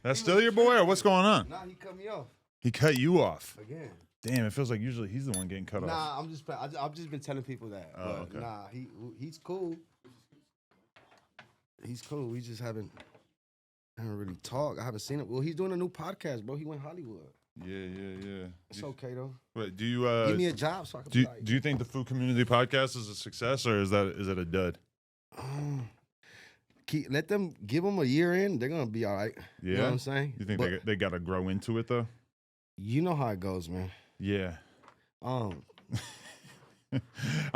That's still your boy, or what's going on? Nah, he cut me off. He cut you off. Again. Damn, it feels like usually he's the one getting cut off. Nah, I've just been telling people that. Oh, but okay. Nah, he's cool. He's cool. We just haven't really talked. I haven't seen it. Well, he's doing a new podcast, bro. He went Hollywood. Yeah. It's okay though. But do you Give me a job so I can do you think the Food Community Podcast is a success, or is it a dud? Let them give them a year in. They're gonna be all right. Yeah. You know what I'm saying? You think they got to grow into it though? You know how it goes, man. Yeah. I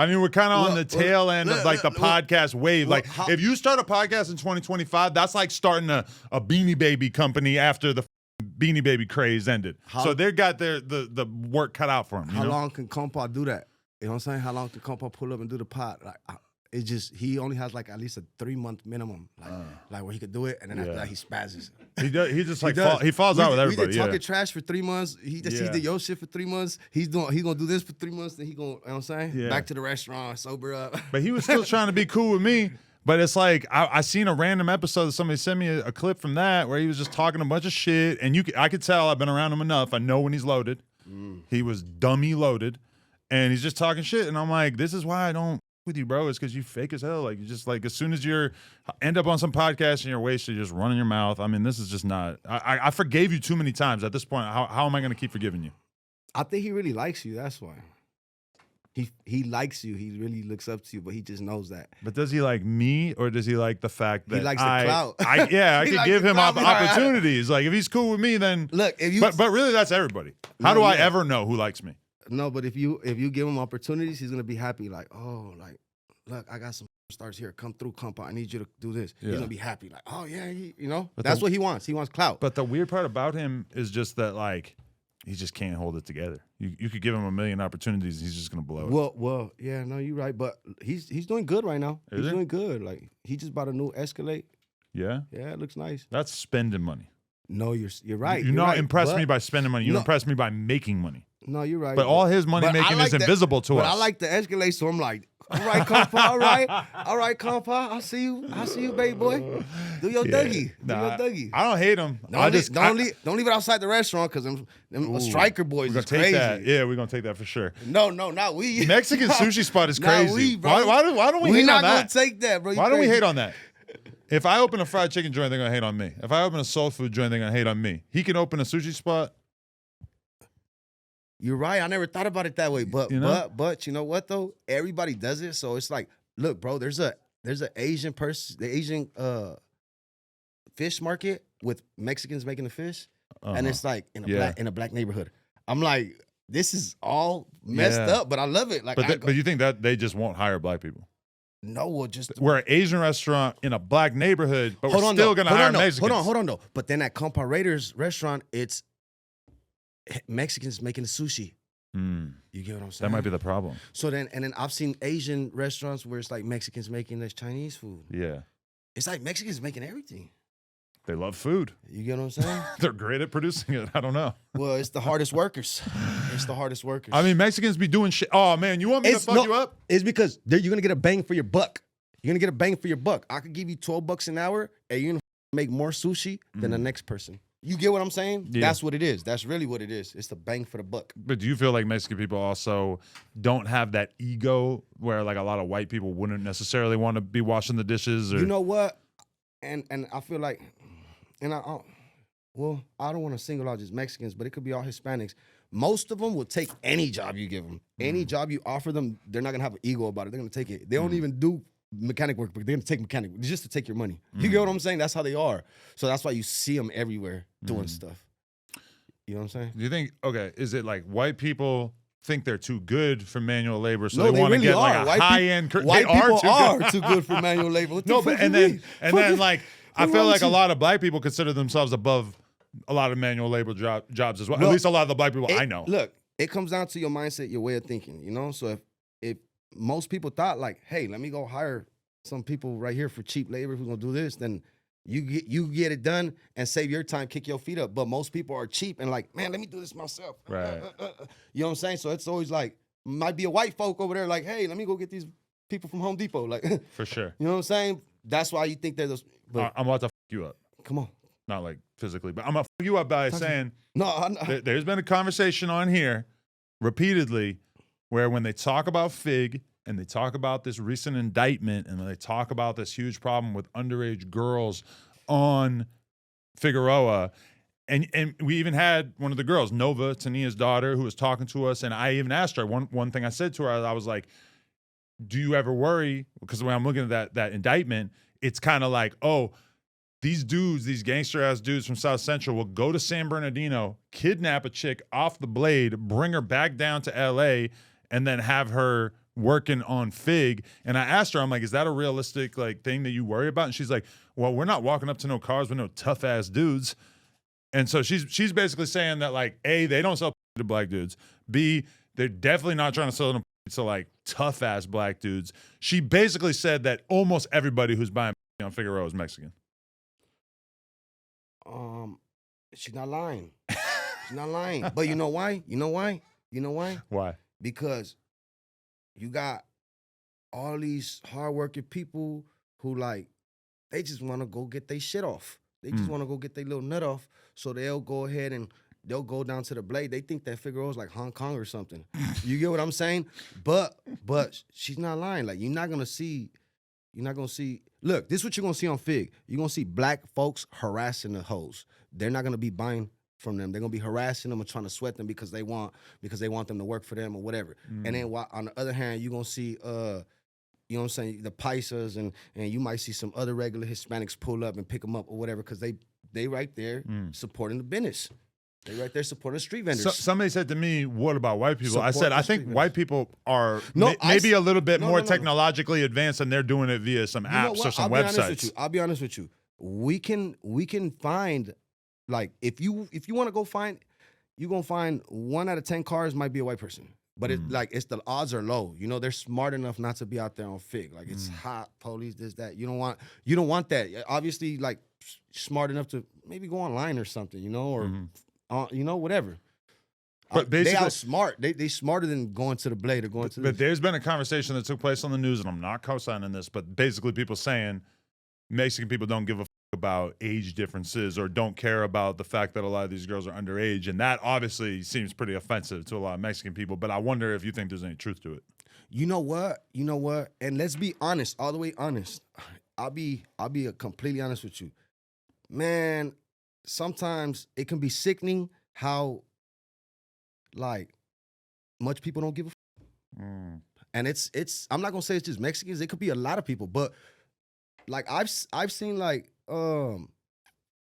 mean, we're kind of on the tail end of like the podcast wave. Like, if you start a podcast in 2025, that's like starting a Beanie Baby company after the Beanie Baby craze ended. So they got the work cut out for them. How long can Compa do that? You know what I'm saying? How long can Compa pull up and do the pod? Like, it's just he only has like at least a 3-month minimum, like where he could do it, and then after that he spazzes. He just like he falls out with everybody. We talking trash for 3 months. He did your shit for 3 months. He gonna do this for 3 months. Then he gonna, you know what I'm saying? Yeah. Back to the restaurant, sober up. But he was still trying to be cool with me. But it's like I seen a random episode that somebody sent me a clip from that where he was just talking a bunch of shit, and I could tell I've been around him enough. I know when he's loaded. He was dummy loaded, and he's just talking shit. And I'm like, this is why I don't with you, bro. It's because you fake as hell. Like, you just like as soon as you're end up on some podcast and you're wasted, you're just running your mouth. I mean, this is just not. I forgave you too many times at this point. How am I going to keep forgiving you? I think he really likes you. That's why. He likes you. He really looks up to you, but he just knows that. But does he like me, or does he like the fact that he likes the clout? I could give him opportunities. Like, if he's cool with me, then look. If you, but really, that's everybody. How do I ever know who likes me? No, but if you give him opportunities, he's gonna be happy. Like, oh, like, look, I got some stars here. Come through, Compa. I need you to do this. Yeah. He's gonna be happy. Like, oh yeah, you know. But that's what he wants. He wants clout. But the weird part about him is just that, like, he just can't hold it together. You could give him a million opportunities, he's just gonna blow it. Well, yeah, no, you're right. But he's doing good right now. He's doing good. Like, he just bought a new Escalade. Yeah? Yeah, it looks nice. That's spending money. No, you're right. You not impress me by spending money. You impress me by making money. No, you're right. But all his money making is invisible to us. But I like the Escalade, so I'm like, all right, Compa, all right, Compa. I see you, baby boy. Do your Dougie. Do your Dougie. I don't hate him. Don't leave it outside the restaurant, because them striker boys is crazy. That. Yeah, we're gonna take that for sure. No, not we. Mexican sushi spot is crazy. Bro. Why don't we hate on that? We're not gonna take that, bro. Why don't we hate on that? If I open a fried chicken joint, they're gonna hate on me. If I open a soul food joint, they're gonna hate on me. He can open a sushi spot. You're right. I never thought about it that way. But you know what though? Everybody does it. So it's like, look, bro, there's an Asian person, the Asian fish market with Mexicans making the fish. And it's like in a black neighborhood. I'm like, this is all messed up, but I love it. Like, but you think that they just won't hire black people? No, we're an Asian restaurant in a black neighborhood, but we're still gonna hire Mexicans. Hold on though. But then at Compa Raiders restaurant, it's Mexicans making the sushi. You get what I'm saying? That might be the problem. So then I've seen Asian restaurants where it's like Mexicans making this Chinese food. Yeah. It's like Mexicans making everything. They love food. You get what I'm saying? They're great at producing it. I don't know. Well, it's the hardest workers. It's the hardest workers. I mean, Mexicans be doing shit. Oh, man, you want me to fuck you up? It's because you're going to get a bang for your buck. You're going to get a bang for your buck. I could give you $12 an hour, and you're going to make more sushi than the next person. You get what I'm saying? Yeah. That's what it is. That's really what it is. It's the bang for the buck. But do you feel like Mexican people also don't have that ego where like a lot of white people wouldn't necessarily want to be washing the dishes? Or... You know what? And I feel like, and I don't want to single out just Mexicans, but it could be all Hispanics. Most of them will take any job you give them. Any job you offer them, they're not going to have an ego about it. They're going to take it. They don't even do mechanic work, but they're gonna take mechanic just to take your money. You get what I'm saying? That's how they are. So that's why you see them everywhere doing stuff. You know what I'm saying? Do you think, is it like white people think they're too good for manual labor, so no, they want to really get are. like a high-end... White people are too good for manual labor. No, but and then like, I feel like a lot of black people consider themselves above a lot of manual labor jobs as well. At least a lot of the black people I know. Look, it comes down to your mindset, your way of thinking, you know? So if most people thought like, hey, let me go hire some people right here for cheap labor who's gonna do this, then you get it done and save your time, kick your feet up. But most people are cheap and like, man, let me do this myself. Right. You know what I'm saying? So it's always like, might be a white folk over there like, hey, let me go get these people from Home Depot. Like, for sure. You know what I'm saying? That's why you think they're those. But I'm about to fuck you up. Come on. not like physically, but I'm gonna fuck you up by saying No, there's been a conversation on here repeatedly where when they talk about Fig and they talk about this recent indictment and they talk about this huge problem with underage girls on Figueroa. And we even had one of the girls, Nova, Tania's daughter, who was talking to us. And I even asked her, one thing I said to her, I was like, do you ever worry? Because when I'm looking at that indictment, it's kind of like, oh, these dudes, these gangster-ass dudes from South Central will go to San Bernardino, kidnap a chick off the blade, bring her back down to L.A., and then have her working on Fig. And I asked her, I'm like, is that a realistic like thing that you worry about? And she's like, well, we're not walking up to no cars with no tough-ass dudes. And so she's basically saying that, like, A, they don't sell to black dudes. B, they're definitely not trying to sell them to, like, tough-ass black dudes. She basically said that almost everybody who's buying on Figueroa is Mexican. She's not lying. She's not lying. But you know why? You know why? You know why? Why? Because you got all these hardworking people who, like, they just want to go get their shit off. They just want to go get their little nut off, so they'll go ahead and they'll go down to the blade. They think that Figueroa's like Hong Kong or something. You get what I'm saying? But she's not lying. Like, you're not gonna see. Look, this is what you're gonna see on Fig. You're gonna see black folks harassing the hoes. They're not gonna be buying from them. They're gonna be harassing them and trying to sweat them because they want them to work for them or whatever. And then on the other hand, you're gonna see you know what I'm saying, the paisas, and you might see some other regular Hispanics pull up and pick them up or whatever, because they right there supporting the business. They right there supporting the street vendors. Somebody said to me, what about white people? Support I said, I think white people are maybe a little bit more technologically advanced, and they're doing it via some apps or some websites. I'll be honest with you. We can find, like, if you want to go find, you're going to find 1 out of 10 cars might be a white person. But it's the odds are low. You know, they're smart enough not to be out there on Fig. Like, it's hot, police, this, that. You don't want that. Obviously, like, smart enough to maybe go online or something, you know, or you know, whatever. But basically, they outsmart. They smarter than going to the blade or going to. But there's been a conversation that took place on the news, and I'm not co-signing this, but basically people saying Mexican people don't give a about age differences or don't care about the fact that a lot of these girls are underage, and that obviously seems pretty offensive to a lot of Mexican people. But I wonder if you think there's any truth to it. You know what? And let's be honest, all the way honest. I'll be completely honest with you, man. Sometimes it can be sickening how, like, much people don't give a and it's I'm not gonna say it's just Mexicans. It could be a lot of people, but like I've seen, like,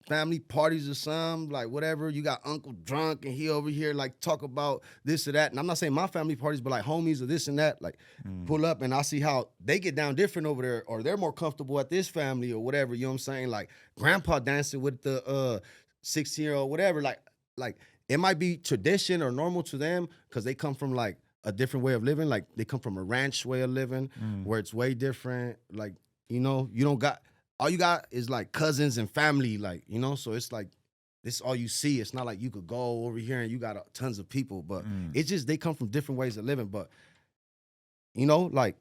family parties or some, like, whatever. You got uncle drunk and he over here, like, talk about this or that. And I'm not saying my family parties, but like homies or this and that, like, pull up and I see how they get down different over there, or they're more comfortable at this family or whatever. You know what I'm saying? Like, grandpa dancing with the 16-year-old, whatever. Like it might be tradition or normal to them because they come from, like, a different way of living. Like, they come from a ranch way of living where it's way different. Like, you know, all you got is, like, cousins and family, like, you know, so it's like, this is all you see. It's not like you could go over here and you got tons of people, but it's just, they come from different ways of living. But, you know, like,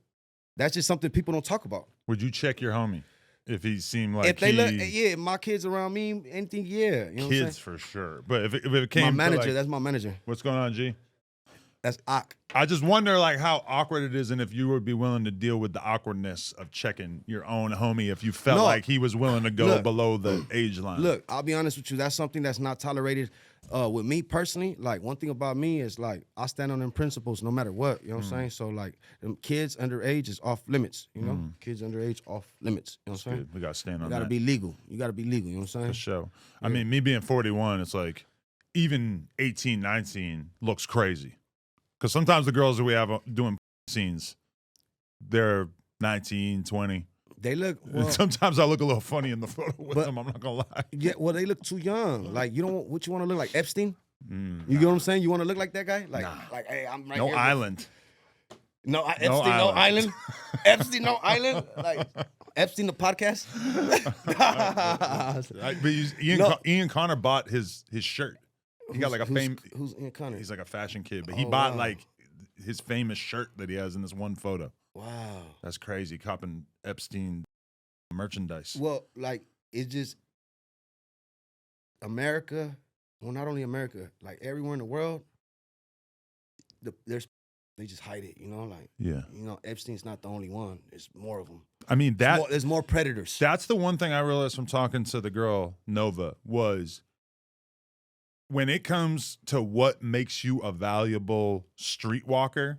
that's just something people don't talk about. Would you check your homie if he seemed like if they look, my kids around me, anything, yeah. You know kids for sure. But if it came my manager, to, like, that's my manager. What's going on, G? That's Ak. I just wonder, like, how awkward it is, and if you would be willing to deal with the awkwardness of checking your own homie if you felt like he was willing to go below the age line. Look, I'll be honest with you. That's something that's not tolerated with me personally. Like, one thing about me is, like, I stand on them principles no matter what. You know what I'm saying? So, like, them kids underage is off limits. You know, kids underage off limits. You know what I'm saying? We got to stand on that. You got to be legal. You got to be legal. You know what I'm saying? For sure. Yeah. I mean, me being 41, it's like even 18, 19 looks crazy. Because sometimes the girls that we have doing scenes, they're 19, 20. They look. Well, sometimes I look a little funny in the photo with them. I'm not gonna lie. Yeah, well, they look too young. Like, you don't. What you want to look like, Epstein? You get what I'm saying? You want to look like that guy? Like, like, hey, I'm right here. Island. No, Epstein, no island. Epstein, no island. Like, Epstein, the podcast. But Ian Connor bought his shirt. He got like Who's Ian Connor? He's like a fashion kid, but he bought like his famous shirt that he has in this one photo. Wow, that's crazy. Copping Epstein merchandise. Well, like, it's just, America, well, not only America, like everywhere in the world, they just hide it, you know, like, Yeah. you know, Epstein's not the only one. There's more of them. I mean, There's more predators. That's the one thing I realized from talking to the girl, Nova, was when it comes to what makes you a valuable streetwalker,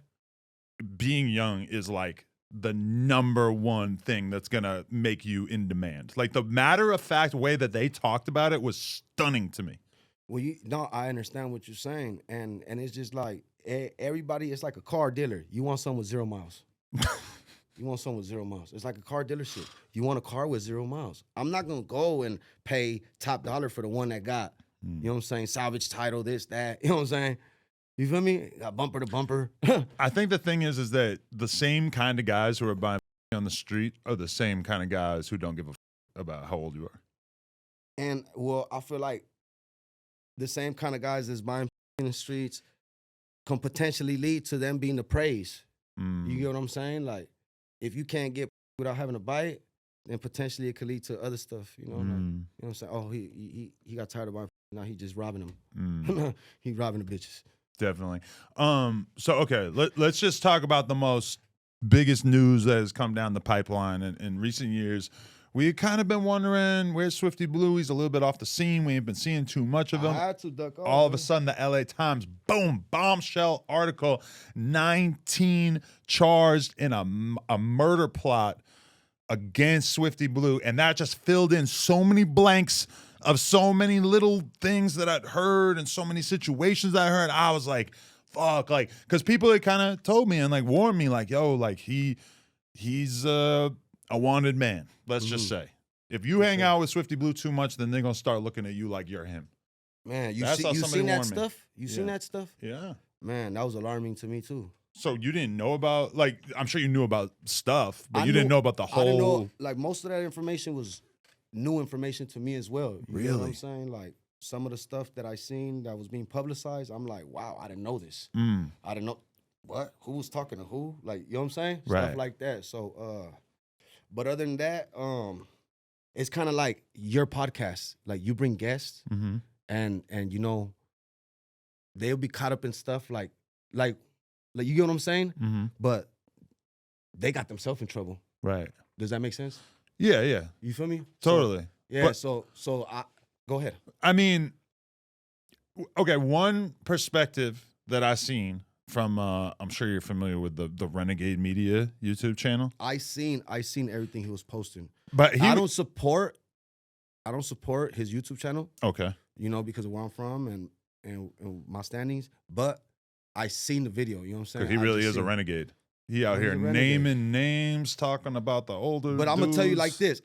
being young is like the number one thing that's going to make you in demand. Like the matter of fact way that they talked about it was stunning to me. Well, I understand what you're saying. And it's just like everybody, it's like a car dealer. You want something with 0 miles. You want something with 0 miles. It's like a car dealership. You want a car with 0 miles. I'm not going to go and pay top dollar for the one that got, you know what I'm saying, salvage title, this, that. You know what I'm saying? You feel me? Got bumper to bumper. I think the thing is that the same kind of guys who are buying on the street are the same kind of guys who don't give a about how old you are. And, well, I feel like the same kind of guys that's buying in the streets can potentially lead to them being the praise. You get what I'm saying? Like, if you can't get without having to buy it, then potentially it could lead to other stuff. You know, like, you know what I'm saying? Oh, he got tired of buying. Now he just robbing them. He robbing the bitches. Definitely. So okay, let's just talk about the biggest news that has come down the pipeline in recent years. We kind of been wondering where's Swifty Blue. He's a little bit off the scene. We ain't been seeing too much of him. I had to duck off. All of a sudden, the LA Times, boom, bombshell article, 19 charged in a murder plot against Swifty Blue. And that just filled in so many blanks of so many little things that I'd heard and so many situations I heard. I was like, fuck, like, because people had kind of told me and like warned me, like, yo, like he's a wanted man. Let's just say, if you hang out with Swifty Blue too much, then they're gonna start looking at you like you're him. Man, you seen that stuff? You seen that stuff? Yeah. Man, that was alarming to me too. So you didn't know about, like, I'm sure you knew about stuff, but you didn't know about the whole. I didn't know, like, most of that information was new information to me as well. You know what I'm saying? Like, some of the stuff that I seen that was being publicized, I'm like, wow, I didn't know this. I didn't know what? Who was talking to who? Like, you know what I'm saying? Right. Stuff like that. So, but other than that, it's kind of like your podcast. Like, you bring guests, and you know, they'll be caught up in stuff like you get what I'm saying? But they got themselves in trouble. Right. Does that make sense? Yeah. You feel me? Totally. Yeah. So I go ahead. I mean, okay. One perspective that I seen from, I'm sure you're familiar with the Renegade Media YouTube channel. I seen everything he was posting, but I don't support his YouTube channel. Okay. You know, because of where I'm from and my standings. But I seen the video. You know what I'm saying? Because he really is a renegade. He out here naming names, talking about the older. But I'm gonna tell you like this.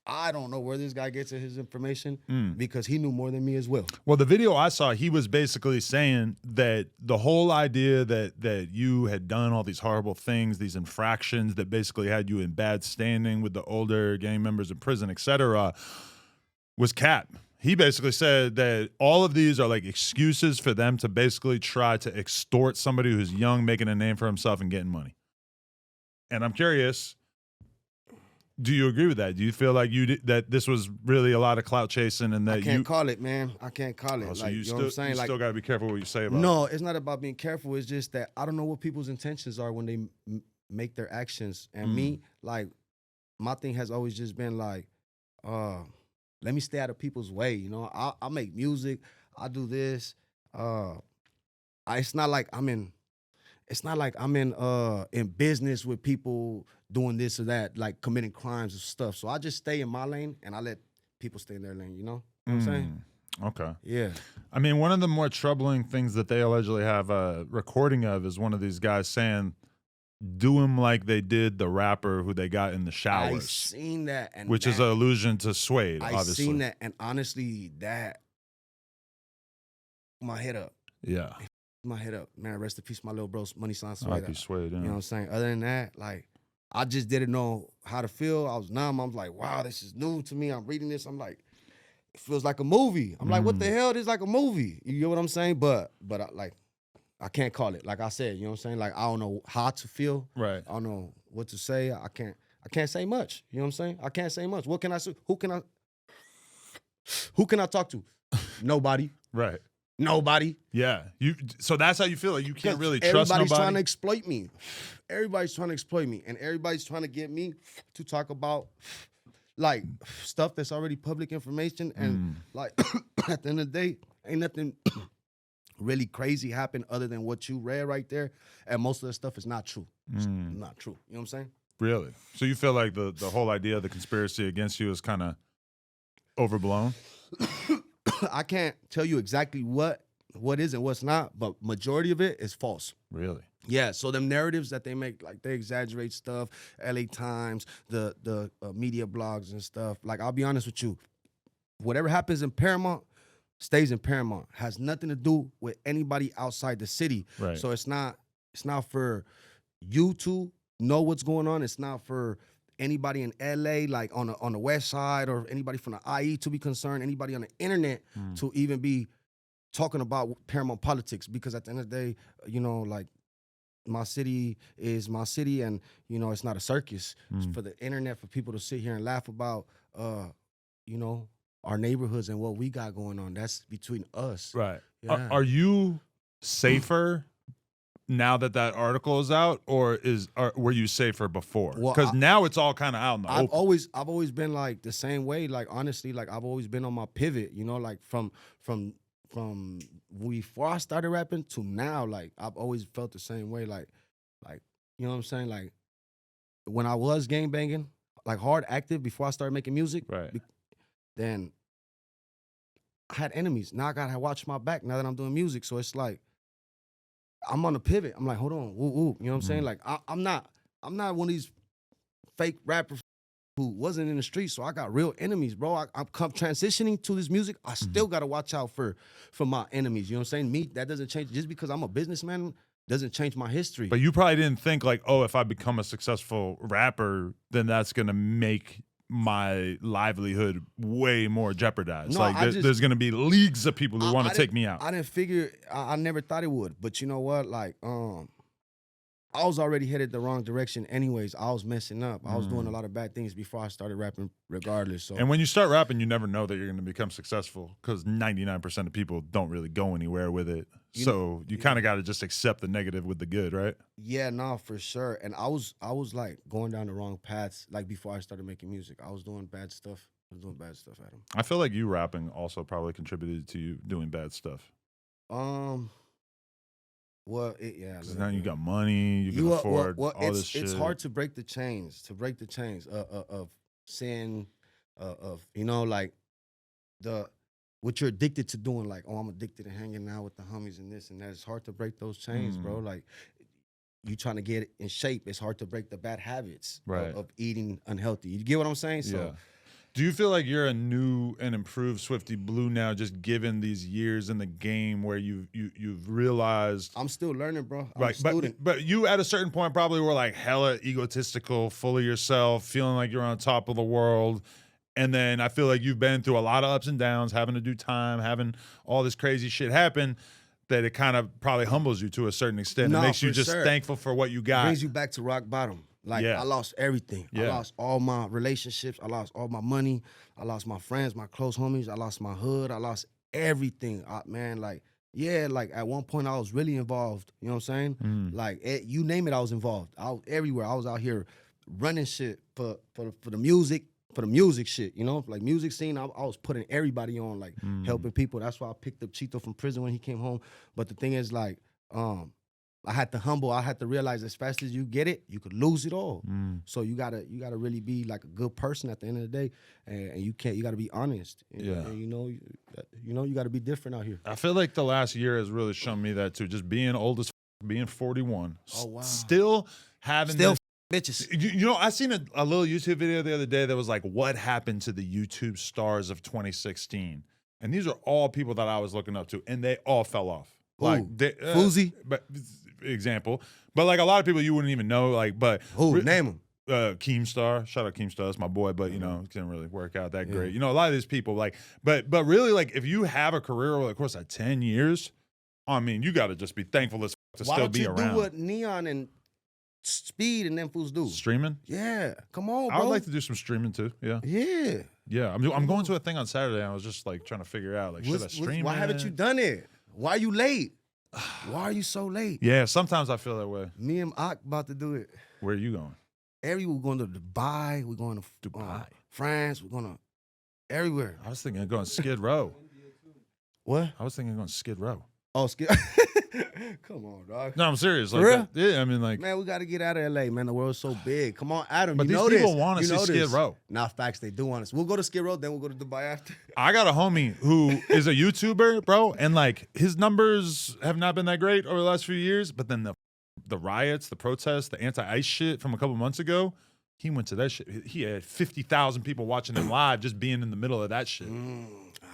I don't know where this guy gets his information because he knew more than me as well. Well, the video I saw, he was basically saying that the whole idea that you had done all these horrible things, these infractions that basically had you in bad standing with the older gang members in prison, etc., was cap. He basically said that all of these are like excuses for them to basically try to extort somebody who's young, making a name for himself and getting money. And I'm curious, do you agree with that? Do you feel like that this was really a lot of clout chasing and that I can't call it, man. I can't call it. Oh, so like, you know what I'm saying? You like, still got to be careful what you say about it. No, it's not about being careful. It's just that I don't know what people's intentions are when they make their actions. And me, like, my thing has always just been like, let me stay out of people's way. You know, I make music. I do this. It's not like I'm in business with people doing this or that, like committing crimes and stuff. So I just stay in my lane and I let people stay in their lane. You know what I'm saying? Okay. Yeah. I mean, one of the more troubling things that they allegedly have a recording of is one of these guys saying, do him like they did the rapper who they got in the showers. I seen that. And which is an allusion to Suede, obviously. I seen that. And honestly, that, my head up. Yeah. My head up. Man, rest in peace, my little bro, Money Sign Suede. R.I.P. Suede, yeah. You know what I'm saying? Other than that, like, I just didn't know how to feel. I was numb. I was like, wow, this is new to me. I'm reading this. I'm like, it feels like a movie. I'm like, what the hell? This is like a movie. You get what I'm saying? But I can't call it. Like I said, you know what I'm saying? Like, I don't know how to feel. Right. I don't know what to say. I can't say much. You know what I'm saying? I can't say much. What can I say? Who can I Who can I talk to? Nobody. Right. Nobody. Yeah. So that's how you feel. Like you can't really trust everybody's nobody. trying to exploit me. Everybody's trying to exploit me. And everybody's trying to get me to talk about like stuff that's already public information. And like at the end of the day, ain't nothing really crazy happened other than what you read right there. And most of the stuff is not true. It's not true. You know what I'm saying? Really? So you feel like the whole idea of the conspiracy against you is kind of overblown? I can't tell you exactly what is and what's not, but majority of it is false. Really? Yeah, so them narratives that they make, like they exaggerate stuff, LA Times, the media blogs and stuff. Like, I'll be honest with you, whatever happens in Paramount stays in Paramount. Has nothing to do with anybody outside the city. Right. So it's not for you to know what's going on. It's not for anybody in LA, like on the west side, or anybody from the IE to be concerned, anybody on the internet to even be talking about Paramount politics, because at the end of the day, you know, like my city is my city, and you know, it's not a circus. It's for the internet, for people to sit here and laugh about, you know, our neighborhoods and what we got going on. That's between us. Right. Yeah. Are you safer now that article is out, or were you safer before? Because now it's all kind of out in the open. I've always been like the same way. Like, honestly, like I've always been on my pivot, you know, like from before I started rapping to now. Like, I've always felt the same way. Like, you know what I'm saying? Like, when I was gangbanging, like hard active before I started making music, right, then I had enemies. Now I gotta watch my back now that I'm doing music. So it's like, I'm on a pivot. I'm like, hold on, woo. You know what I'm saying? Like, I'm not one of these fake rappers who wasn't in the streets. So I got real enemies, bro. I'm transitioning to this music. I still gotta watch out for my enemies. You know what I'm saying? Me, that doesn't change. Just because I'm a businessman doesn't change my history. But you probably didn't think like, oh, if I become a successful rapper, then that's gonna make my livelihood way more jeopardized. No, like there's gonna be leagues of people who want to take me out. I didn't figure. I never thought it would. But you know what? Like, I was already headed the wrong direction anyways. I was messing up. I was doing a lot of bad things before I started rapping regardless. So, and when you start rapping, you never know that you're going to become successful, because 99% of people don't really go anywhere with it. So you kind of got to just accept the negative with the good, right? Yeah, no, for sure. And I was like going down the wrong paths. Like, before I started making music, I was doing bad stuff. Adam. I feel like you rapping also probably contributed to you doing bad stuff. Well, yeah. Because now you got money, you can afford all this shit. It's hard to break the chains, of sin, of, you know, like what you're addicted to doing. Like, oh, I'm addicted to hanging out with the homies and this and that. It's hard to break those chains, bro. Like, you trying to get in shape. It's hard to break the bad habits of eating unhealthy. You get what I'm saying? So. Yeah. Do you feel like you're a new and improved Swifty Blue now, just given these years in the game where you've realized? I'm still learning, bro. I'm right, a student. But you at a certain point probably were like hella egotistical, full of yourself, feeling like you're on top of the world. And then I feel like you've been through a lot of ups and downs, having to do time, having all this crazy shit happen, that it kind of probably humbles you to a certain extent. It makes you just thankful for what you got. It brings you back to rock bottom. Like, I lost everything. Yeah. I lost all my relationships. I lost all my money. I lost my friends, my close homies. I lost my hood. I lost everything. Man, like, yeah, like at one point I was really involved. You know what I'm saying? Like, you name it, I was involved. I was everywhere. I was out here running shit for the music shit, you know? Like, music scene, I was putting everybody on, like, helping people. That's why I picked up Chito from prison when he came home. But the thing is, like, I had to realize, as fast as you get it, you could lose it all. So you gotta really be like a good person at the end of the day, and you gotta be honest. And you gotta be different out here. I feel like the last year has really shown me that too. Just being old as being 41. Oh wow. Still having bitches. You know, I seen a little YouTube video the other day that was like, what happened to the YouTube stars of 2016? And these are all people that I was looking up to, and they all fell off. Like Fousey, but example, but like a lot of people you wouldn't even know. Like, but name them? Keemstar, shout out Keemstar, that's my boy. But you know, it didn't really work out that great. You know, a lot of these people, like, but really, like, if you have a career over the course of 10 years, I mean, you got to just be thankful to still be around. Why don't you do what Neon and Speed and them fools do? Streaming? Yeah, come on, bro. I would like to do some streaming too. Yeah. Yeah. Yeah, I'm going to a thing on Saturday. And I was just like trying to figure out like, should I stream why it? haven't you done it? Why are you late? Why are you so late? Yeah, sometimes I feel that way. Me and Ak about to do it. Where are you going? We're going to Dubai. We're going to France. We're going to everywhere. I was thinking of going Skid Row. What? I was thinking of going Skid Row. Oh, Skid. Come on, dog. No, I'm serious. For Like, real? yeah, I mean, like, Man, we got to get out of LA, man. The world's so big. Come on, Adam. but you these know people this. want to You see know Skid this. Row. Nah, facts. They do want us. We'll go to Skid Row, then we'll go to Dubai after. I got a homie who is a YouTuber, bro, and like his numbers have not been that great over the last few years. But then the riots, the protests, the anti-ICE shit from a couple months ago, he went to that shit. He had 50,000 people watching him live, just being in the middle of that shit.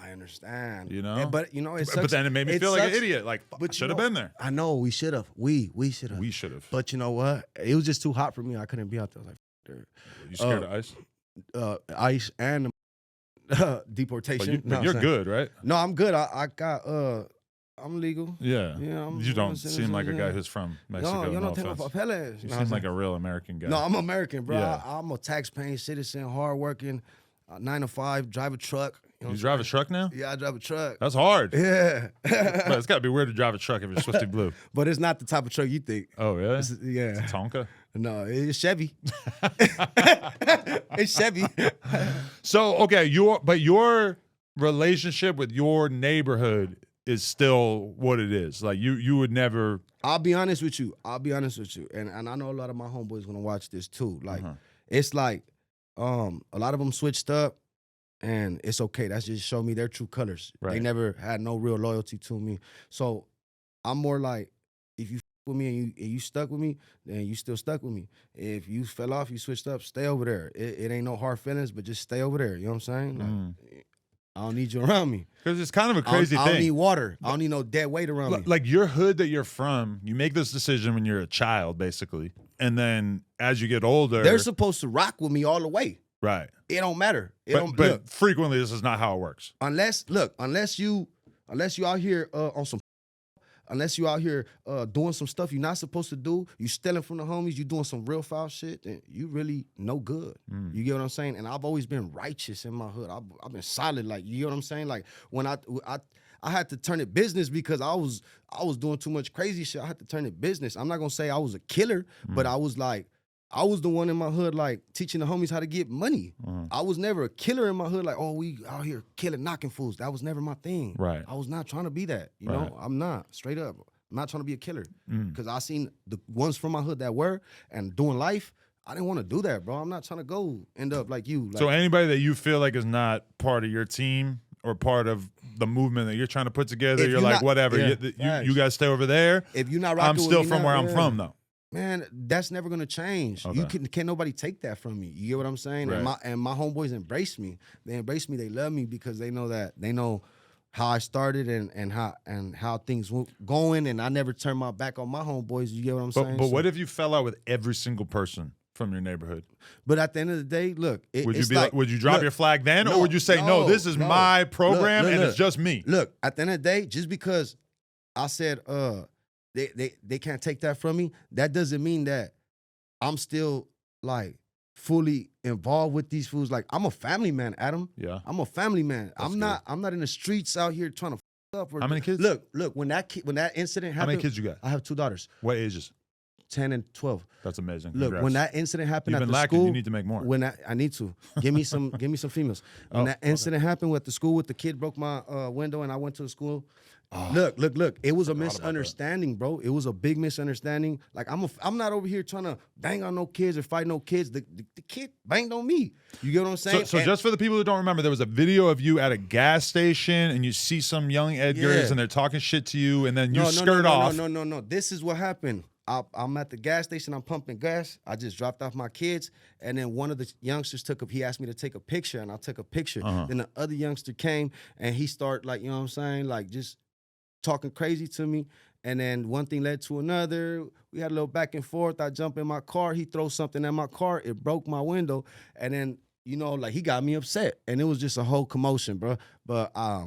I understand. You know? And, but you know, it sucks. But then it made me feel like an idiot. Like, But should have been there. I know we should have. We should have. We should have. But you know what? It was just too hot for me. I couldn't be out there. I was like, You scared of ICE? ICE and deportation. But you're good, right? No, I'm good. I got I'm legal. Yeah. Yeah, You don't seem like a guy who's from Mexico. No, yo no no tengo offense. papeles. You No, seem like a real American guy. No, I'm American, bro. Yeah. I'm a tax-paying citizen, hardworking, 9 to 5, drive a truck. You drive a truck now? Yeah, I drive a truck. That's hard. Yeah. But it's got to be weird to drive a truck if you're Swifty Blue. But it's not the type of truck you think. Oh, yeah? Yeah. It's a Tonka? No, it's Chevy. It's Chevy. So, okay, your relationship with your neighborhood is still what it is. Like, you would never... I'll be honest with you. And I know a lot of my homeboys gonna watch this too. Like, it's like a lot of them switched up, and it's okay. That's just show me their true colors. Right. They never had no real loyalty to me. So I'm more like, if you f- with me and you stuck with me, then you still stuck with me. If you fell off, you switched up, stay over there. It ain't no hard feelings, but just stay over there. You know what I'm saying? Like, I don't need you around me. Because it's kind of a crazy thing. I don't need water. I don't need no dead weight around me. Like your hood that you're from, you make this decision when you're a child, basically. And then as you get older... They're supposed to rock with me all the way. Right. It don't matter. But frequently, this is not how it works. Unless you out here on some, unless you out here doing some stuff you're not supposed to do, you stealing from the homies, you doing some real foul shit, then you really no good. You get what I'm saying? And I've always been righteous in my hood. I've been solid. Like, you get what I'm saying? Like, when I had to turn it business because I was doing too much crazy shit. I had to turn it business. I'm not gonna say I was a killer, but I was the one in my hood, like, teaching the homies how to get money. I was never a killer in my hood, like, oh, we out here killing, knocking fools. That was never my thing. Right. I was not trying to be that. You Right. know, I'm not, straight up. I'm not trying to be a killer. Because I seen the ones from my hood that were, and doing life, I didn't want to do that, bro. I'm not trying to go end up like you. Like, So anybody that you feel like is not part of your team or part of the movement that you're trying to put together, If you're you're like, not- whatever. yeah, You guys stay over there. if you're not rocking I'm with still me from now, where I'm yeah. from, though. Man, that's never gonna change. Okay. Can't nobody take that from me. You get what I'm saying? Right. And my homeboys embrace me. They embrace me. They love me because they know how I started and how things were going. And I never turned my back on my homeboys. You get what I'm saying? But what if you fell out with every single person from your neighborhood? But at the end of the day, look, Would you be like, would you drop look, your flag then, or no, would you say, no, this is no. my program Look, and look. it's just me? Look, at the end of the day, just because I said they can't take that from me, that doesn't mean that I'm still like fully involved with these fools. Like, I'm a family man, Adam. Yeah. I'm a family man. That's I'm not in the streets out here trying to f up. Or, How many kids? Look, when that incident happened. How many kids you got? I have 2 daughters, What ages? 10 and 12. That's amazing. Look, Congrats. when that incident happened You've at been the lacking. school, You need to make more. When I need to give me some females. When that incident happened with the school, with the kid broke my window, and I went to the school. Look. It was a misunderstanding, bro. It was a big misunderstanding. Like, I'm not over here trying to bang on no kids or fight no kids. The kid banged on me. You get what I'm saying? So just for the people who don't remember, there was a video of you at a gas station, and you see some young Edgars, Yeah. and they're talking shit to you, and then you skirt off. No. This is what happened. I'm at the gas station. I'm pumping gas. I just dropped off my kids, and then one of the youngsters he asked me to take a picture, and I took a picture. Then the other youngster came, and he started, like, you know what I'm saying, like, just talking crazy to me. And then one thing led to another. We had a little back and forth. I jump in my car. He throws something at my car. It broke my window. And then, you know, like, he got me upset. And it was just a whole commotion, bro. But I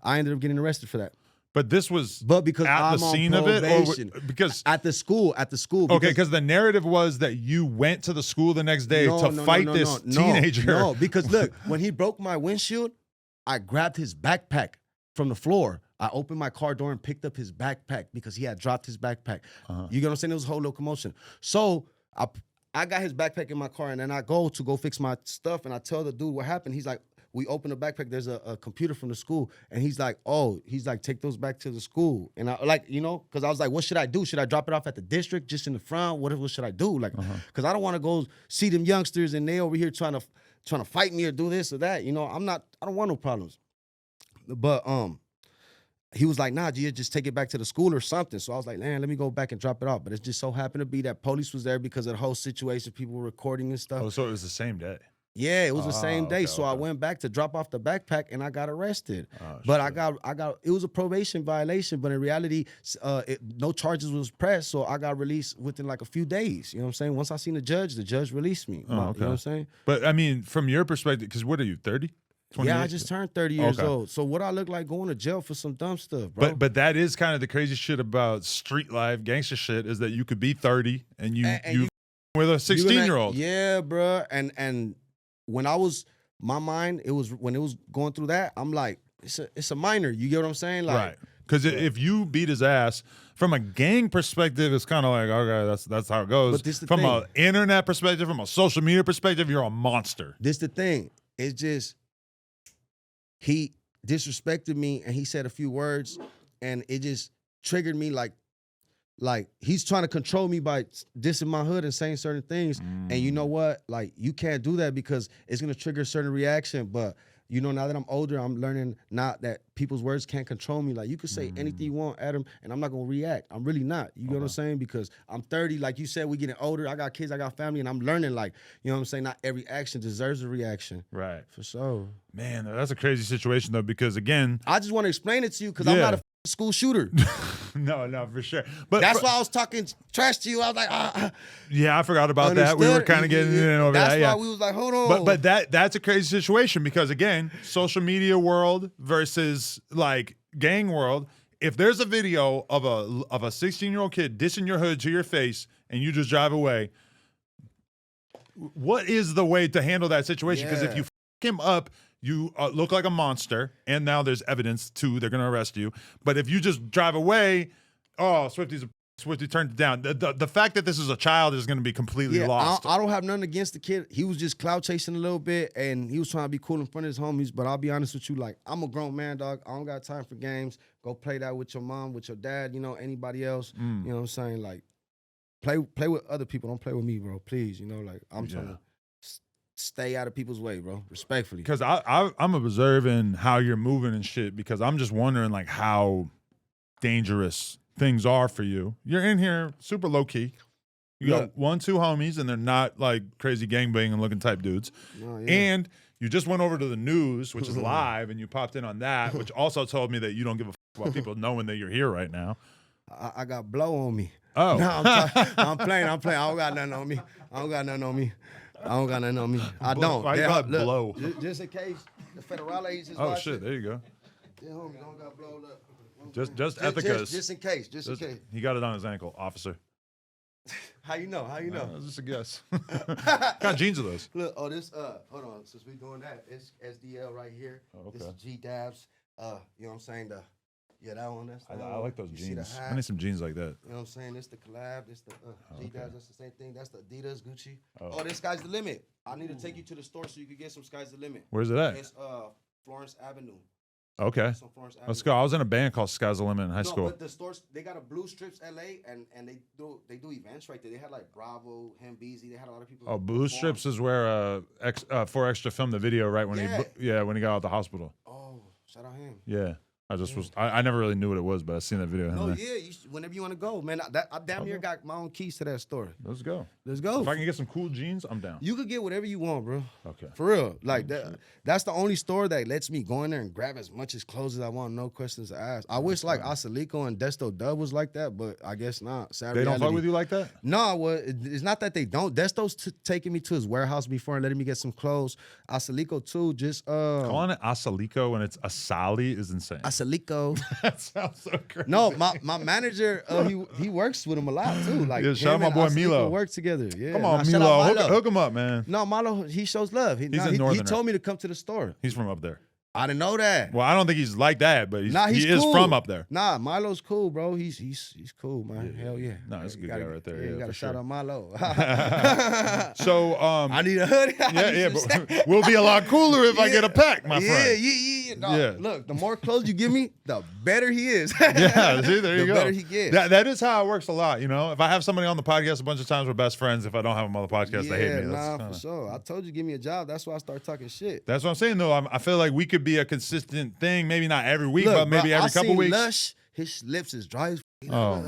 ended up getting arrested for that. But this was because at I'm the on scene of it, or probation. because At the school. okay, because the narrative was that you went to the school the next day to fight this teenager. No, because look, when he broke my windshield, I grabbed his backpack from the floor. I opened my car door and picked up his backpack because he had dropped his backpack. You get what I'm saying? It was a whole little commotion. So I got his backpack in my car, and then I go fix my stuff, and I tell the dude what happened. He's like, we open the backpack. There's a computer from the school, and he's like, take those back to the school. And I because I was like, what should I do? Should I drop it off at the district, just in the front? What should I do? Like, because I don't want to go see them youngsters and they over here trying to fight me or do this or that. I don't want no problems. But he was like, nah, Gia, just take it back to the school or something. So I was like, man, let me go back and drop it off. But it just so happened to be that police was there because of the whole situation. People were recording and stuff. Oh, so it was the same day. Yeah, it was the same day. Okay, so I went back to drop off the backpack and I got arrested. But I got it was a probation violation, but in reality, no charges was pressed. So I got released within like a few days. You know what I'm saying? Once I seen the judge released me. You know what I'm saying? But I mean, from your perspective, because what are you, 30? Yeah, I just turned 30 years old. So what I look like going to jail for some dumb stuff, bro. But that is kind of the crazy shit about street life, gangster shit, is that you could be 30 and you with a 16-year-old. Yeah, bro. And when I was, my mind, when it was going through that, I'm like, it's a minor. You get what I'm saying? Like, right. Because if you beat his ass, from a gang perspective, it's kind of like, okay, that's how it goes. But this the from thing. an internet perspective, from a social media perspective, you're a monster. This the thing. It's just, he disrespected me and he said a few words and it just triggered me like he's trying to control me by dissing my hood and saying certain things. And you know what? Like, you can't do that because it's going to trigger a certain reaction. But, now that I'm older, I'm learning not that people's words can't control me. Like, you can say anything you want, Adam, and I'm not going to react. I'm really not. You know what I'm saying? Because I'm 30. Like you said, we getting older. I got kids, I got family, and I'm learning, like, you know what I'm saying? Not every action deserves a reaction. Right. For sure. Man, that's a crazy situation, though, because, again, I just want to explain it to you because I'm not a school shooter. No, for sure. But that's why I was talking trash to you. I was like, yeah, I forgot about that. We were kind of getting in over that. That's why we was like, hold on. But that's a crazy situation because, again, social media world versus like gang world. If there's a video of a 16-year-old kid dissing your hood to your face and you just drive away, what is the way to handle that situation? Because if you f him up, you look like a monster, and now there's evidence, too. They're going to arrest you. But if you just drive away, Swifty turned it down. The fact that this is a child is going to be completely lost. I don't have nothing against the kid. He was just clout chasing a little bit, and he was trying to be cool in front of his homies. But I'll be honest with you, like, I'm a grown man, dog. I don't got time for games. Go play that with your mom, with your dad, anybody else. You know what I'm saying? Like, play with other people. Don't play with me, bro. Please, like, I'm trying to stay out of people's way, bro. Respectfully. Because I'm observing how you're moving and shit because I'm just wondering, like, how dangerous things are for you. You're in here super low-key. You got 1, 2 homies, and they're not, like, crazy gangbanging looking type dudes. And you just went over to the news, which is live, and you popped in on that, which also told me that you don't give a f about people knowing that you're here right now. I got blow on me. Oh. No, I'm playing. I don't got nothing on me. I don't got nothing on me. I don't. Why you call it blow? Just in case the federales is watching. Shit, there you go. Yeah, homie, don't got blowed up. Just Ethicas. Just in case. Just in case. He got it on his ankle, officer. How you know? That's just a guess. What kind of jeans are those? Look, this, hold on. Since we doing that, it's SDL right here. Oh, okay. This is G-Dabs. You know what I'm saying? That one. I like those jeans. I need some jeans like that. You know what I'm saying? This the collab. This the G-Dabs. That's the same thing. That's the Adidas, Gucci. Oh, this Sky's the Limit. I need to take you to the store so you can get some Sky's the Limit. Where's it at? It's Florence Avenue. Okay. Let's go. I was in a band called Sky's the Limit in high school. But the stores, they got a Blue Strips LA, and they do events right there. They had like Bravo, Him Beezy. They had a lot of people. Oh, Blue Strips is where 4 Extra filmed the video right when he when he got out of the hospital. Oh, shout out him. Yeah. I never really knew what it was, but I seen that video. No, whenever you want to go, man. I damn near got my own keys to that store. Let's go. Let's go. If I can get some cool jeans, I'm down. You could get whatever you want, bro. Okay. For real. Like, that's the only store that lets me go in there and grab as much as clothes as I want, no questions asked. I wish, like, Asalico and Desto Dub was like that, but I guess not. Sad they don't fuck with you like that? No, well, it's not that they don't. Desto's taking me to his warehouse before and letting me get some clothes. Asalico, too, just... Calling it Asalico when it's Asali is insane. Basilico. That sounds so crazy. No, my manager, he works with him a lot too. Like, Yeah, shout out him my and boy Basilico Milo. work together. Yeah, Come on, shout out Milo. Hook him up, man. No, Milo, he shows love. He Northerner. told me to come to the store. He's from up there. I didn't know that. Well, I don't think he's like that, but He's he is cool. from up there. Nah, Milo's cool, bro. He's cool, man. Hell yeah. No, that's a good guy right there. Yeah, Yeah, you got to for shout sure. out Milo. So, I need a hoodie. yeah, but we'll be a lot cooler if I get a pack, my friend. Yeah. No, Yeah. Look, the more clothes you give me, the better he is. Yeah, see, there you go. The better he gets. That is how it works a lot, you know. If I have somebody on the podcast a bunch of times, we're best friends. If I don't have them on the podcast, they hate me. Nah, for sure. I told you, give me a job. That's why I started talking shit. That's what I'm saying, though. I feel like we could be a consistent thing. Maybe not every week, Look, but maybe bro, every I couple seen weeks. Lush, his lips is dry as Oh, my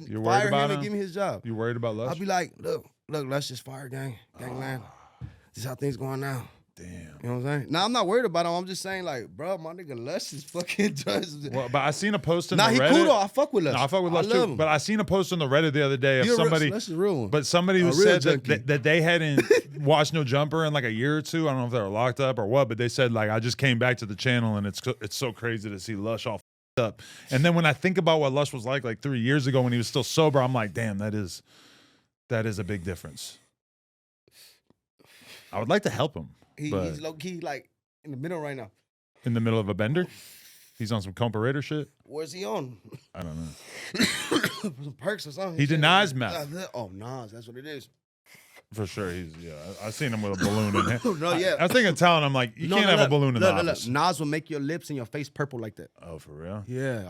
You're worried fire about him him? and give me his job. You worried about Lush? I'll be like, look, Lush is fire gangland. This is how things going now. Damn. You know what I'm saying? Now I'm not worried about him. I'm just saying, like, bro, my nigga Lush is fucking just. Well, but I seen a post in Nah, the he Reddit. cool though. I fuck with Lush. No, I fuck with Lush love too. him. But I seen a post on the Reddit the other day of somebody. Lush is a real one. But somebody who A real said junkie. that they hadn't watched No Jumper in like a year or two. I don't know if they were locked up or what, but they said like I just came back to the channel and it's so crazy to see Lush all f***ed up. And then when I think about what Lush was like 3 years ago when he was still sober, I'm like, damn, that is a big difference. I would like to help him. But He's low key like in the middle right now. in the middle of a bender, he's on some comparator shit. Where's he on? I don't know. Some perks or something. He said- denies meth. Oh, Nas, that's what it is. For sure, I seen him with a balloon in hand. No, yeah. I was thinking of telling him like you can't have a balloon in the office. Nas will make your lips and your face purple like that. Oh, for real? Yeah,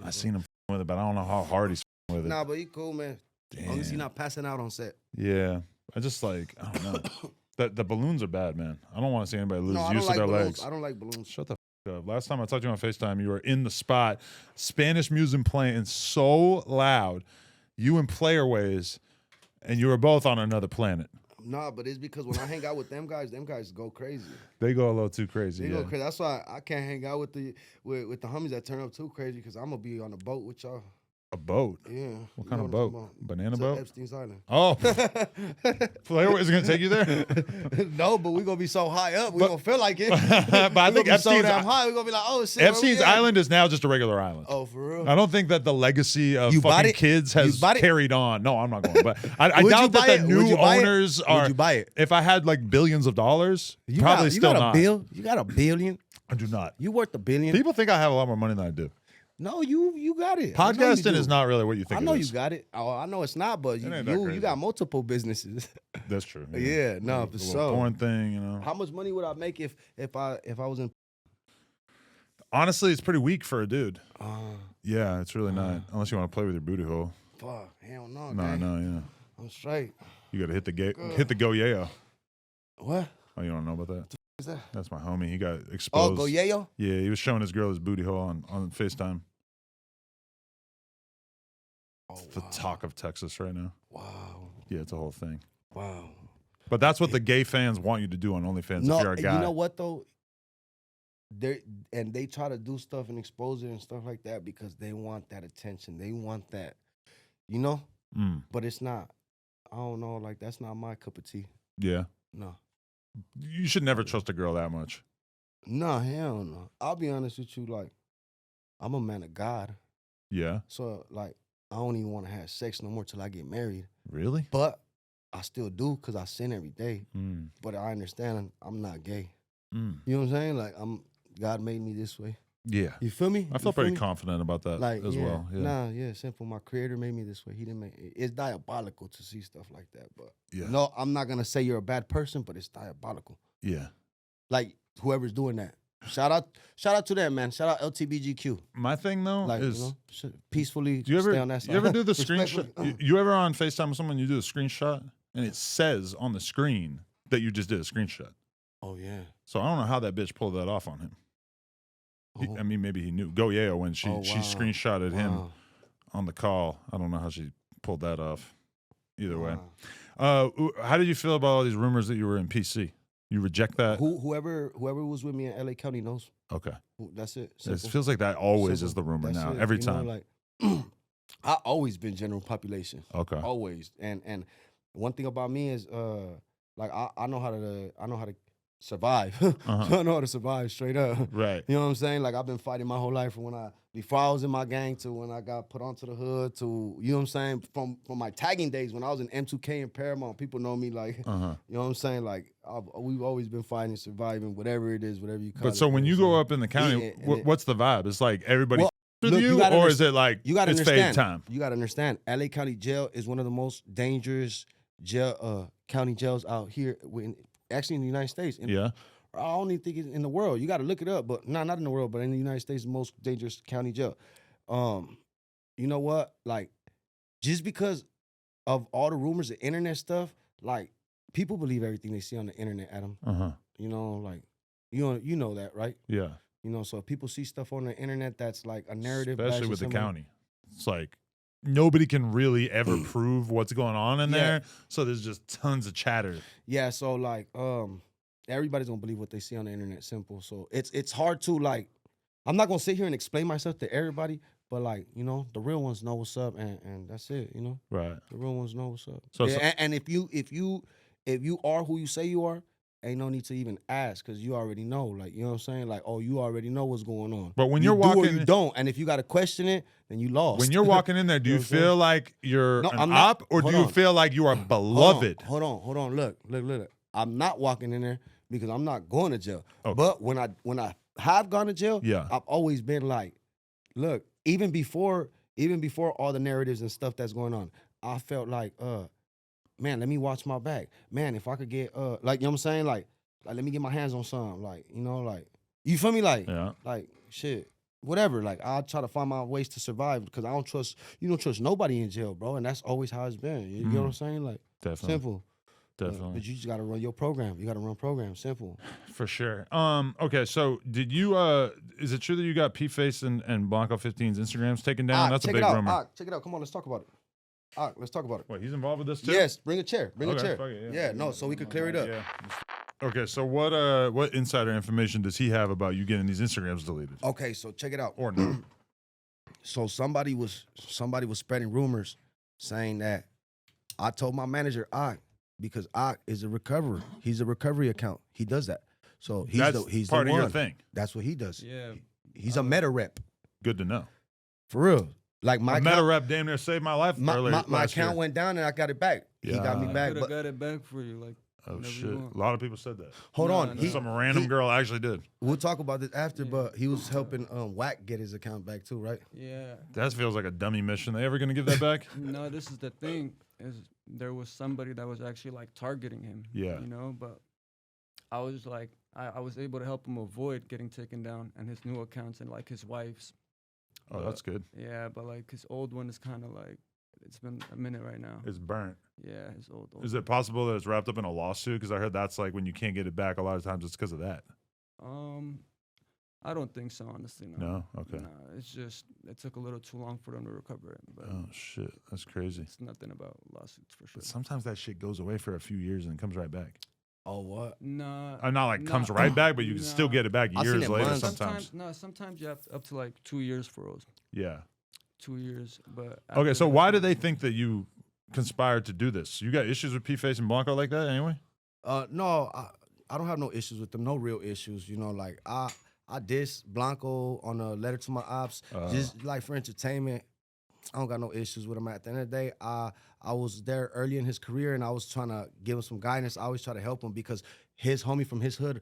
I seen him with it, but I don't know how hard he's with it. Nah, but he cool, man. As long as he not passing out on set. Yeah, I just I don't know. The balloons are bad, man. I don't want to see anybody lose No, I use don't of like their balloons. legs. I don't like balloons. Shut the f up. Last time I talked to you on FaceTime, you were in the spot, Spanish music playing so loud, you in Playerways, and you were both on another planet. Nah, but it's because when I hang out with them guys go crazy. They go a little too crazy. They Yeah. go crazy. That's why I can't hang out with the homies that turn up too crazy because I'm gonna be on a boat with y'all. A boat. Yeah. What kind of boat? Banana It's boat? Epstein's Island. Oh, Playerways is gonna take you there. No, but we're gonna be so high up, we don't feel like it. But I think so Epstein's damn high, we're gonna be like, oh shit. where we Epstein's at? Island is now just a regular island. Oh, for real? I don't think that the legacy of You bought fucking it? kids You has bought it? carried on. No, I'm not going. But I Would doubt you that buy the it? Would new you buy it? owners Would are. you buy it? If I had like billions of dollars, You probably got, still you got not. a bill? You got a billion? I do not. You worth a billion? People think I have a lot more money than I do. No, you got it. I know you Podcasting do. is not really what you think. I know it you is. got it. Oh, I know it's not, but ain't that you crazy. got multiple businesses. That's true. Yeah, no, The for little sure. porn thing, you know. How much money would I make if I was in? Honestly, it's pretty weak for a dude. Uh, Yeah, it's really not. Unless you want to play with your booty hole. fuck, hell no. No, gang. no, yeah. I'm straight. You got to hit the go yeah. What? Oh, you don't know about that? Is that? That's my homie. He got Oh, exposed. go yayo. Yeah, he was showing his girl his booty hole on FaceTime. Oh, It's the talk of Texas right now. Wow. Yeah, it's a whole thing. Wow. But that's what the gay fans want you to do on OnlyFans if you're a guy. you know what though? They try to do stuff and expose it and stuff like that because they want that attention. They want that, you know. Mm, But it's not. I don't know. Like that's not my cup of tea. yeah. No. You should never trust a girl that much. No, hell no. I'll be honest with you. Like, I'm a man of God, Yeah. so like I don't even want to have sex no more till I get married. Really? But I still do because I sin every day. Mm, But I understand I'm not gay. mm. You know what I'm saying? Like God made me this way. Yeah. You feel me? I You feel pretty me? confident about that Like as yeah, well. Yeah. Nah, yeah, simple. My creator made me this way. He didn't make it. It's diabolical to see stuff like that. But Yeah. no, I'm not gonna say you're a bad person, but it's diabolical. Yeah. Like whoever's doing that. Shout out to them, man. Shout out LTBGQ. My thing though Like is, you know, peacefully do you ever stay on that side. you ever do the Respectfully. screenshot? You ever on FaceTime with someone you do a screenshot and it says on the screen that you just did a screenshot. Oh yeah. So I don't know how that bitch pulled that off on him. Oh, I mean, maybe he knew. Go yeah, when she Oh, she wow. screenshotted him wow. on the call. I don't know how she pulled that off. Either way, Wow. how did you feel about all these rumors that you were in PC? You reject that? Whoever was with me in LA County knows. Okay, That's it. it Simple. feels like that always Simple. is the rumor That's now. it. Every You know, time. like I always been general population. Okay. Always. And one thing about me is like I know how to survive. I know how to survive straight up. Right. You know what I'm saying? Like I've been fighting my whole life from before I was in my gang to when I got put onto the hood to, you know what I'm saying? From my tagging days when I was in M2K in Paramount, people know me like, you know what I'm saying? Like we've always been fighting, surviving, whatever it is, whatever you call it. But so when you go up in the county, what's the vibe? It's like everybody with you, or is it like it's fade time? You got to understand, LA County Jail is one of the most dangerous county jails out here, actually in the United States. Yeah. I don't even think it's in the world. You got to look it up, but not in the world, but in the United States, the most dangerous county jail. You know what? Like, just because of all the rumors, the internet stuff, like people believe everything they see on the internet, Adam. You know, like you know that, right? Yeah. You know, so if people see stuff on the internet that's like a narrative, especially with the county, it's like nobody can really ever prove what's going on in there. So there's just tons of chatter. Yeah. So like, everybody's gonna believe what they see on the internet. Simple. So it's hard to like. I'm not gonna sit here and explain myself to everybody, but like, you know, the real ones know what's up, and that's it. You know, right? The real ones know what's up. So, and if you are who you say you are, ain't no need to even ask because you already know. Like, you know what I'm saying? Like, oh, you already know what's going on. But when you you're walking, do or you don't, and if you got to question it, then you lost. When you're walking in there, do you feel like you're an op, or do you feel like you are beloved? Hold on. Look. I'm not walking in there because I'm not going to jail. Okay. But when I have gone to jail, I've always been like, look, even before all the narratives and stuff that's going on, I felt like, man, let me watch my back. Man, if I could get like, you know what I'm saying? Like let me get my hands on something. Like, you know, like, you feel me? Like, like shit, whatever. Like, I'll try to find my ways to survive because I don't trust nobody in jail, bro. And that's always how it's been. You know what I'm saying? Like, definitely. Simple. Definitely. But you just gotta run your program. You gotta run programs. Simple. For sure. Okay, so did you is it true that you got P-Face and Blanco 15's Instagrams taken down? That's a big rumor. Check it out. Come on, let's talk about it. Let's talk about it. Wait, he's involved with this too? Yes, bring a chair. Bring a chair. It, yeah, no, so we could clear it up. Yeah. Okay, so what insider information does he have about you getting these Instagrams deleted? Okay, so check it out. Or no. So somebody was spreading rumors saying that I told my manager because is a recovery. He's a recovery account. He does that. So he's part the of one. your thing. That's what he does. Yeah. He's a meta rep. Good to know. For real. Like my meta rep damn near saved my life earlier. My account went down and I got it back. Yeah. He got me back. I got it back for you. Like, oh shit! A lot of people said that. Hold on. Some random girl actually did. We'll talk about this after, but he was helping Wack get his account back too, right? Yeah. That feels like a dummy mission. They ever gonna give that back? No, this is the thing. Is there was somebody that was actually like targeting him. Yeah. You know, but I was like, I was able to help him avoid getting taken down and his new accounts and like his wife's. Oh, that's good. Yeah, but like his old one is kind of like, it's been a minute right now. It's burnt. Yeah, his old. Is it possible that it's wrapped up in a lawsuit? Because I heard that's like when you can't get it back, a lot of times it's because of that. I don't think so, honestly. No? Okay. No, it's just, it took a little too long for them to recover it. But oh, shit. That's crazy. It's nothing about lawsuits for sure. But sometimes that shit goes away for a few years and comes right back. Oh, what? No. Not like comes right back, but you can still get it back years later sometimes. Sometimes you have up to like 2 years for those. Yeah. 2 years, but... Okay, so why do they think that you conspired to do this? You got issues with P-Face and Blanco like that anyway? No, I don't have no issues with them, no real issues. You know, like I diss Blanco on a letter to my ops, just like for entertainment. I don't got no issues with him. At the end of the day, I was there early in his career, and I was trying to give him some guidance. I always try to help him because his homie from his hood,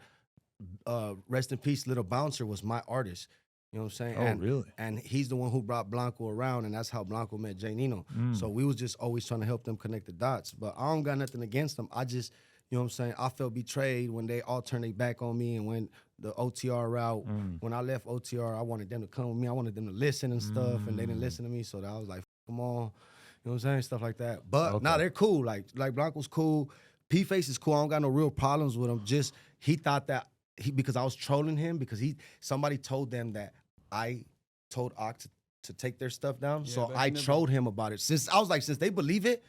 rest in peace, Little Bouncer, was my artist. You know what I'm saying? Oh, really? And he's the one who brought Blanco around, and that's how Blanco met Jay Nino. So we was just always trying to help them connect the dots. But I don't got nothing against them. I just, you know what I'm saying, I felt betrayed when they all turned their back on me and when the OTR route, when I left OTR, I wanted them to come with me. I wanted them to listen and stuff, and they didn't listen to me. So I was like, come on. You know what I'm saying? Stuff like that. But nah, they're cool. Like Blanco's cool. P-Face is cool. I don't got no real problems with him. Just he thought that because I was trolling him because somebody told them that I told Ock to take their stuff down. Yeah, so I trolled him about it. Since they believe it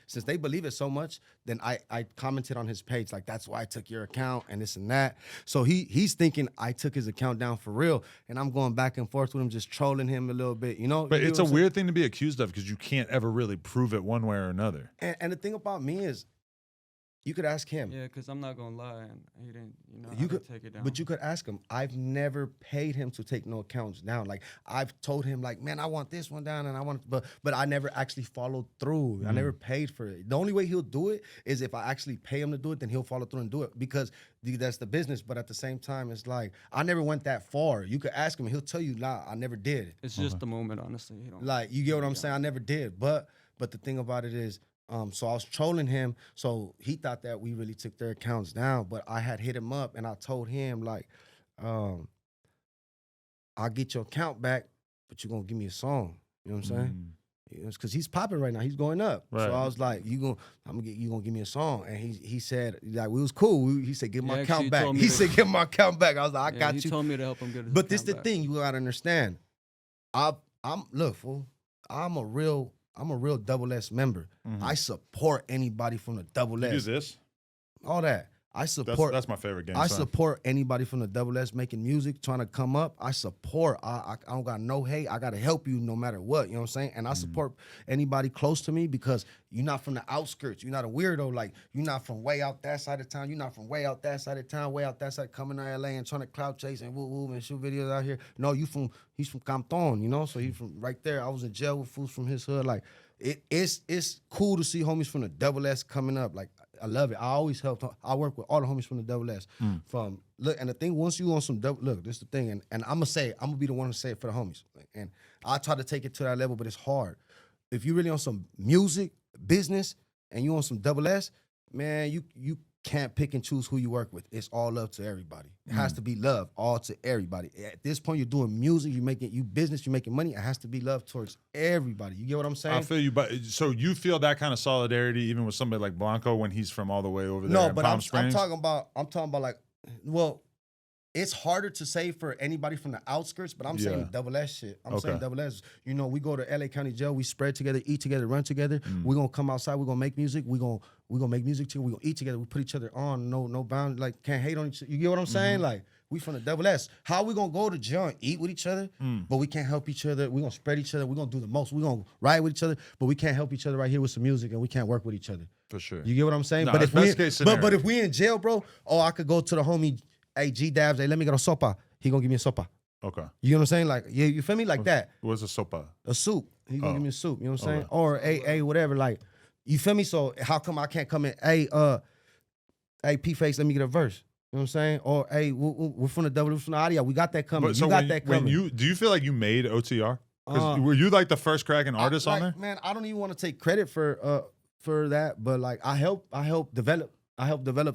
so much, then I commented on his page like, that's why I took your account and this and that. So he's thinking I took his account down for real, and I'm going back and forth with him, just trolling him a little bit, you know? But it's a weird thing to be accused of because you can't ever really prove it one way or another. And the thing about me is, You could ask him. Yeah, because I'm not gonna lie, and he didn't, You how to could take it down. But you could ask him. I've never paid him to take no accounts down. Like I've told him, like, man, I want this one down, and I want, but I never actually followed through. I never paid for it. The only way he'll do it is if I actually pay him to do it. Then he'll follow through and do it because that's the business. But at the same time, it's like I never went that far. You could ask him, he'll tell you, nah, I never did. It's just the moment, honestly. You don't. Like you get what I'm saying? I never did. But the thing about it is. So I was trolling him. So he thought that we really took their accounts down, but I had hit him up and I told him like, I'll get your account back, but you're gonna give me a song. You know what I'm saying? Because he's popping right now. He's going up. Right. So I was like, you gonna give me a song. And he said, like, we was cool. He said, give my account back. He said, give my account back. I was like, I got you. He told me to help him get his But this account the back. thing, you gotta understand. Look, fool, I'm a real Double S member. I support anybody from the Double S. You do this? All that. I support. That's my favorite game. I support anybody from the Double S making music, trying to come up. I support. I don't got no hate. I gotta help you no matter what. You know what I'm saying? And I support anybody close to me because you're not from the outskirts. You're not a weirdo. Like you're not from way out that side of town. You're not from way out that side of town, way out that side, coming to LA and trying to clout chase and woo and shoot videos out here. No, he's from Compton, you know? So he's from right there. I was in jail with fools from his hood. Like it's cool to see homies from the Double S coming up. Like I love it. I always help. I work with all the homies from the Double S. And the thing, once you on some double, look, this is the thing, and I'm gonna be the one to say it for the homies. And I try to take it to that level, but it's hard. If you really on some music, business, and you on some Double S, man, you can't pick and choose who you work with. It's all love to everybody. It has to be love, all to everybody. At this point, you're doing music, you're making money. It has to be love towards everybody. You get what I'm saying? I feel you, but so you feel that kind of solidarity even with somebody like Blanco when he's from all the way over there. No, in but Palm I'm Springs? talking about like, well, it's harder to say for anybody from the outskirts, but I'm saying Double S shit. I'm saying Double S. You know, we go to LA County Jail, we spread together, eat together, run together. We're gonna come outside, we're gonna make music, we're gonna make music too, we're gonna eat together, we put each other on, no bound, like can't hate on each other. You get what I'm saying? Like we from the Double S. How we gonna go to jail and eat with each other, but we can't help each other, we're gonna spread each other, we're gonna do the most, we're gonna ride with each other, but we can't help each other right here with some music and we can't work with each other. For sure. You get what I'm saying? No, but it's if we best case scenario. but if we in jail, bro, I could go to the homie, hey, G-Dabs, hey, let me get a sopa. He gonna give me a sopa. Okay. You know what I'm saying? Like, yeah, you feel me? Like that. What's a sopa? A soup. He gonna give me a soup. You know what I'm saying? Okay. Or a whatever. Like, you feel me? So how come I can't come in? Hey, P-Face, let me get a verse. You know what I'm saying? Or hey, we're from the double, we're from the audio. We got that coming. But You got that coming. Do you feel like you made OTR? Because were you like the first cracking artist on there? Man, I don't even want to take credit for that, but like I help develop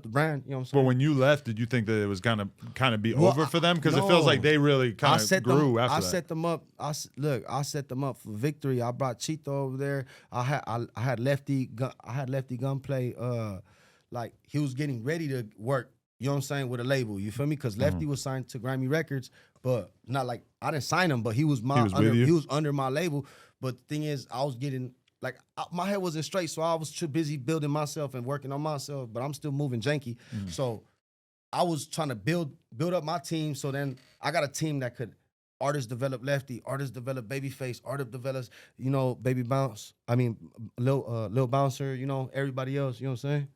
the brand. You know what I'm saying? But when you left, did you think that it was gonna kind of be Well, over for them? Because it no. feels like they really kind of grew after I that. set them up. I set them up for victory. I brought Chito over there. I had Lefty Gunplay. Like he was getting ready to work. You know what I'm saying, with a label. You feel me? Because Lefty was signed to Grammy Records, but not like I didn't sign him, but he was under my label. But the thing is, I was getting. Like, my head wasn't straight, so I was too busy building myself and working on myself, but I'm still moving janky. So I was trying to build up my team, so then I got a team that could artists develop Lefty, artists develop Babyface, artists develops, Baby Bounce, Lil Bouncer, everybody else, you know what I'm saying?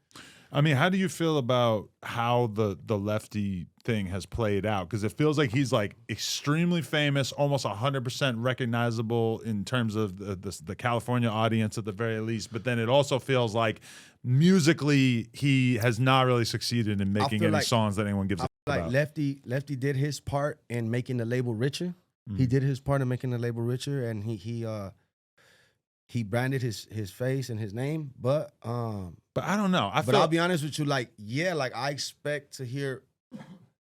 I mean, how do you feel about how the Lefty thing has played out? Because it feels like he's like extremely famous, almost 100% recognizable in terms of the California audience at the very least. But then it also feels like musically he has not really succeeded in making any songs that anyone gives a like about. Lefty did his part in making the label richer. He did his part in making the label richer, and he branded his face and his name, but I don't know. I'll be honest with you, like I expect to hear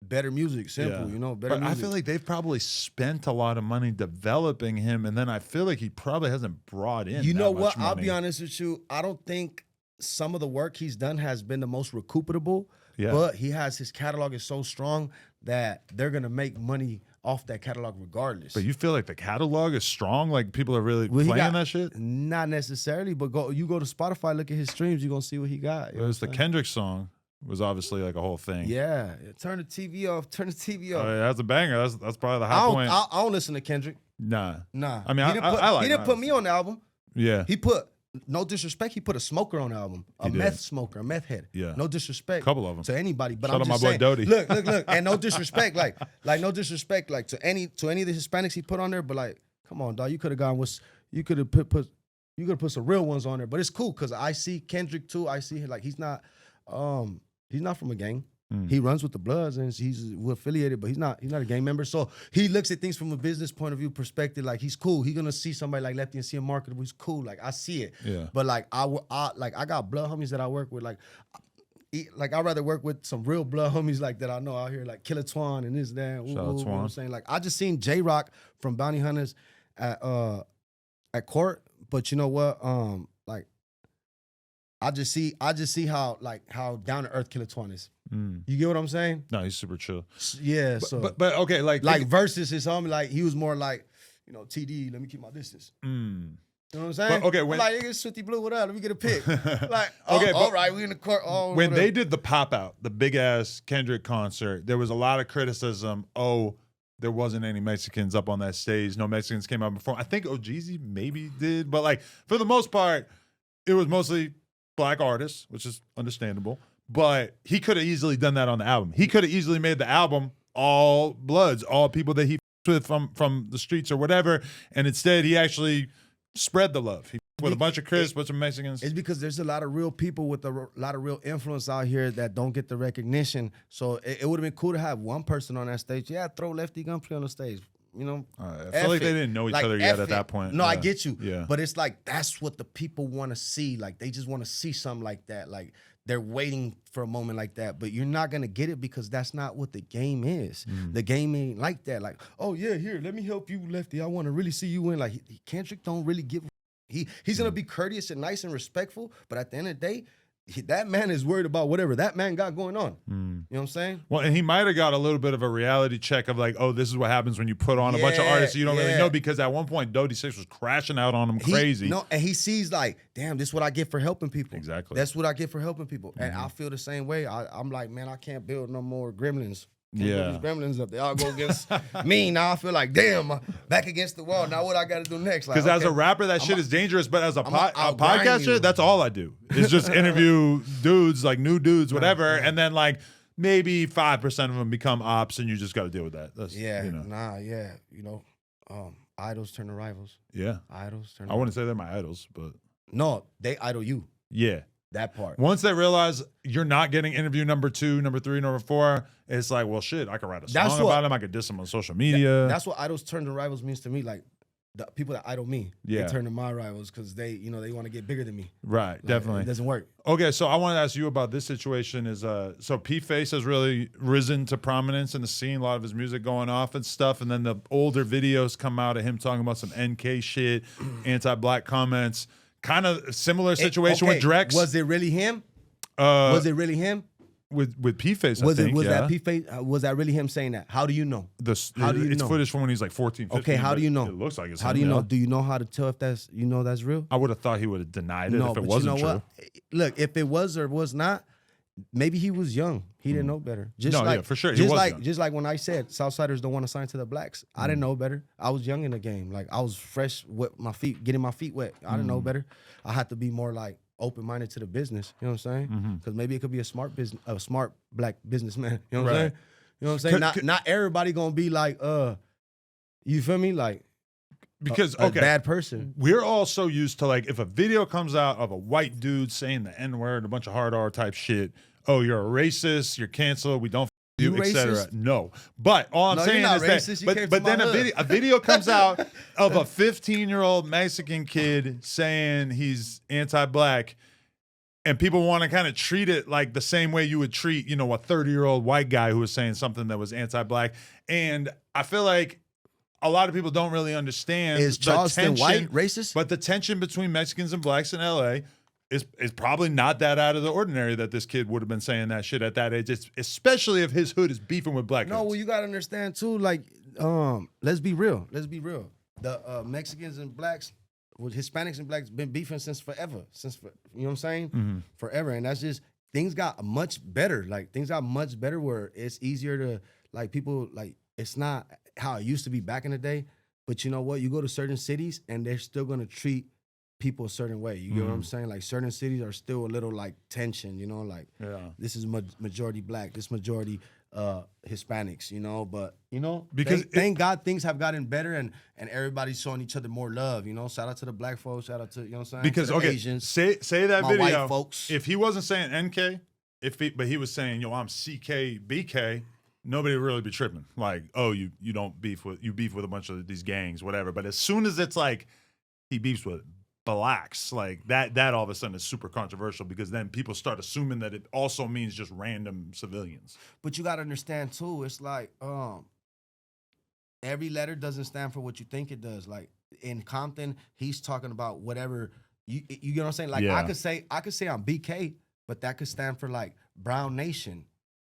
better music, simple, better but music. I feel like they've probably spent a lot of money developing him, and then I feel like he probably hasn't brought in. You know what? Money. I'll be honest with you. I don't think some of the work he's done has been the most recuperable. Yeah. But his catalog is so strong that they're gonna make money off that catalog regardless. But you feel like the catalog is strong? Like people are really playing that shit? Not necessarily, but go to Spotify, look at his streams, you're gonna see what he got. It was the Kendrick song was obviously like a whole thing. Yeah. Turn the TV off. Oh, yeah, that's a banger. That's probably the high point. I don't listen to Kendrick. Nah. Nah. I mean, he didn't put me on the album. Yeah. He put no disrespect, he put a smoker on the album, a He did. meth smoker, a meth head. Yeah. No disrespect, Couple of 'em. to anybody. But Shout I'm out just my boy saying, Doty. look, and no disrespect, like no disrespect, like to any of the Hispanics he put on there. But like, come on, dog, you could have gone with, you could have put some real ones on there. But it's cool because I see Kendrick too. I see like he's not from a gang. He runs with the Bloods and he's affiliated, but he's not a gang member. So he looks at things from a business point of view perspective. Like he's cool. He's gonna see somebody like Lefty and see him marketable. He's cool. Like I see it. Yeah. But like I got blood homies that I work with. Like I'd rather work with some real blood homies like that I know out here, like Killer Twan and this, that. Shout out You know what I'm Twan. saying? Like I just seen J-Rock from Bounty Hunters at court. But you know what? Like I just see how down to earth Killer Twan is. You get what I'm saying? No, he's super chill. Yeah. So But okay, like versus his homie, like he was more like, TD, let me keep my distance. You know what I'm saying? But, okay, when- like it's Swifty Blue, what up? Let me get a pic. Like, Okay, all but right, we in the court. Oh, when what they up? did the pop out, the big ass Kendrick concert, there was a lot of criticism. Oh, there wasn't any Mexicans up on that stage. No Mexicans came out before. I think Ojeezy maybe did, but like for the most part, it was mostly black artists, which is understandable. But he could have easily done that on the album. He could have easily made the album all Bloods, all people that he with from the streets or whatever. And instead, he actually spread the love. He with a bunch of Crips, bunch of Mexicans. It's because there's a lot of real people with a lot of real influence out here that don't get the recognition. So it would have been cool to have one person on that stage. Yeah, throw Lefty Gunplay on the stage. I feel like they didn't know each other yet at that point. No, I Yeah. get you. Yeah. But it's like that's what the people want to see. Like they just want to see something like that. Like they're waiting for a moment like that. But you're not gonna get it because that's not what the game is. The game ain't like that. Like, oh yeah, here, let me help you, Lefty. I want to really see you win. Like Kendrick don't really give. He's gonna be courteous and nice and respectful. But at the end of the day, that man is worried about whatever that man got going on. You know what I'm saying? Well, and he might have got a little bit of a reality check of like, oh, this is what happens when you put on a bunch of artists you don't really know, because at one point, Dodie Six was crashing out on him crazy. And he sees like, damn, this is what I get for helping people. Exactly. That's what I get for helping people. And I feel the same way. I'm like, man, I can't build no more gremlins. Can't build these gremlins up. They all go against me. Now I feel like, damn, back against the wall. Now what I got to do next? Because Like, as a rapper, that shit is dangerous. But as a outgrind podcaster, you. that's all I do. It's just interview dudes, like new dudes, whatever. And then like maybe 5% of them become ops and you just got to deal with that. That's, idols turn to rivals. Yeah. Idols turn to I wouldn't say they're my idols, but. No, they idol you. Yeah. That part. Once they realize you're not getting interview number 2, number 3, number 4, it's like, well, shit, I could write a song about him. I could diss him on social media. That's what idols turn to rivals means to me. Like the people that idol me, they turn to my rivals because they want to get bigger than me. Right, Like, definitely. It doesn't work. Okay, so I want to ask you about this situation. Is so P-Face has really risen to prominence in the scene. A lot of his music going off and stuff, and then the older videos come out of him talking about some NK shit, anti-black comments. Kind of similar situation with Drex. Was it really him? Was it really him? With P-Face, Was I think, that P-Face? Was that really him saying that? How do you know? How do you it's know? footage from when he's like 14, 15. Okay, how do you know? It looks like it's How him, do you know? yeah. Do you know how to tell if that's that's real? I would have thought he would have denied it No, if it but wasn't you know true. what? Look, if it was or was not, maybe he was young. He didn't know better. Just No, like, yeah, for sure, he Just was like young. just like when I said Southsiders don't want to sign to the blacks. I didn't know better. I was young in the game. Like I was fresh with my feet, getting my feet wet. I didn't know better. I had to be more like open-minded to the business. You know what I'm saying? Because maybe it could be a smart black businessman. You know what I'm saying? You know what I'm saying? Not everybody gonna be like, you feel me? Like Because a bad person. we're all so used to like if a video comes out of a white dude saying the N-word, a bunch of hard R type shit. Oh, you're a racist. You're canceled. We don't you, You etc. racist? No, but all I'm No, saying you're not is racist. that. You But came but from then my a hood. video comes out of a 15-year-old Mexican kid saying he's anti-black. And people want to kind of treat it like the same way you would treat, a 30-year-old white guy who was saying something that was anti-black. And I feel like a lot of people don't really understand Is the Charleston tension, white racist? but the tension between Mexicans and blacks in LA is probably not that out of the ordinary that this kid would have been saying that shit at that age, especially if his hood is beefing with black No, hoods. well, you gotta understand too. Like, let's be real. The Mexicans and blacks, Hispanics and blacks, been beefing since forever. You know what I'm saying? Forever, and that's just things got much better. Like things got much better where it's easier to like people like it's not how it used to be back in the day. But you know what? You go to certain cities and they're still gonna treat people a certain way. You get what I'm saying? Like certain cities are still a little like tension, you know, like this is majority black, this majority Hispanics, you know, but you know, because thank God things have gotten better and everybody's showing each other more love, you know. Shout out to the black folks, shout out to, you know what I'm saying? Because to the okay, Asians, say that my video. white folks. If he wasn't saying NK, but he was saying, yo, I'm CK BK, nobody would really be tripping. Like, oh, you beef with a bunch of these gangs, whatever. But as soon as it's like he beefs with blacks, like that all of a sudden is super controversial because then people start assuming that it also means just random civilians. But you gotta understand too, it's like every letter doesn't stand for what you think it does. Like in Compton, he's talking about whatever you get what I'm saying? Like I could say I'm BK, but that could stand for like Brown Nation,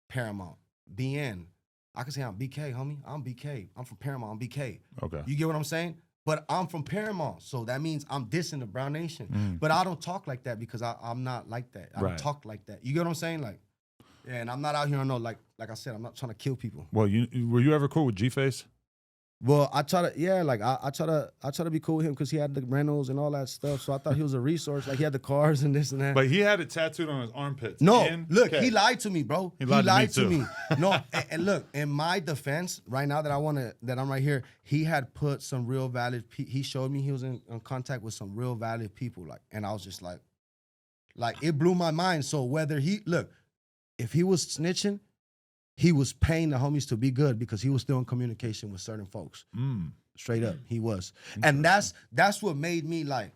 Paramount, BN. I could say I'm BK, homie. I'm BK. I'm from Paramount. I'm BK. Okay. You get what I'm saying? But I'm from Paramount, so that means I'm dissing the Brown Nation. But I don't talk like that because I'm not like that. I don't talk like that. You get what I'm saying? Like, yeah, and I'm not out here on no like I said, I'm not trying to kill people. Well, were you ever cool with G-Face? Well, I try to, I try to be cool with him because he had the rentals and all that stuff. So I thought he was a resource. Like he had the cars and this and that. But he had it tattooed on his armpits. No, look, he lied to me, bro. He lied to me. No, and look, in my defense, right now that I'm right here, he had put some real valid. He showed me he was in contact with some real valid people, like, and I was just like it blew my mind. So whether if he was snitching, he was paying the homies to be good because he was still in communication with certain folks. Straight up, he was. And that's what made me like,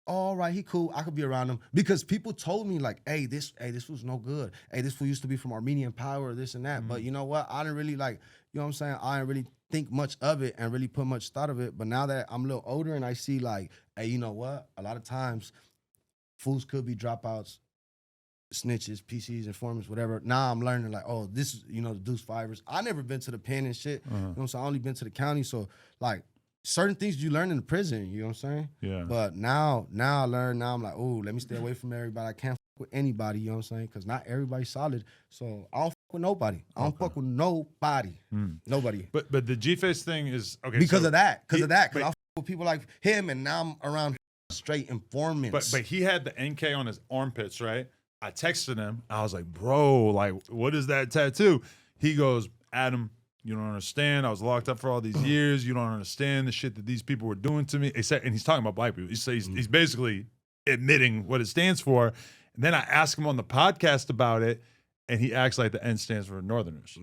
all right, he cool. I could be around him. Because people told me like, hey, this was no good. Hey, this fool used to be from Armenian Power, this and that. But you know what? I didn't really like, you know what I'm saying? I didn't really think much of it and really put much thought of it. But now that I'm a little older and I see like, hey, you know what? A lot of times fools could be dropouts, snitches, PCs, informants, whatever. Now I'm learning like, oh, this is, you know, the Deuce Fivers. I never been to the pen and shit. You know what I'm saying? I only been to the county. So like certain things you learn in the prison, you know what I'm saying? Yeah. But now I learn, now I'm like, oh, let me stay away from everybody. I can't fuck with anybody, you know what I'm saying? Because not everybody's solid. So I don't fuck with nobody. I don't fuck with nobody. Nobody. But the G-Face thing is okay. Because so of that. Because I but- fuck with people like him and now I'm around straight informants. But he had the NK on his armpits, right? I texted him. I was like, bro, like, what is that tattoo? He goes, Adam, you don't understand. I was locked up for all these years. You don't understand the shit that these people were doing to me. And he's talking about black people. He's basically admitting what it stands for. And then I asked him on the podcast about it, and he acts like the N stands for Northerners.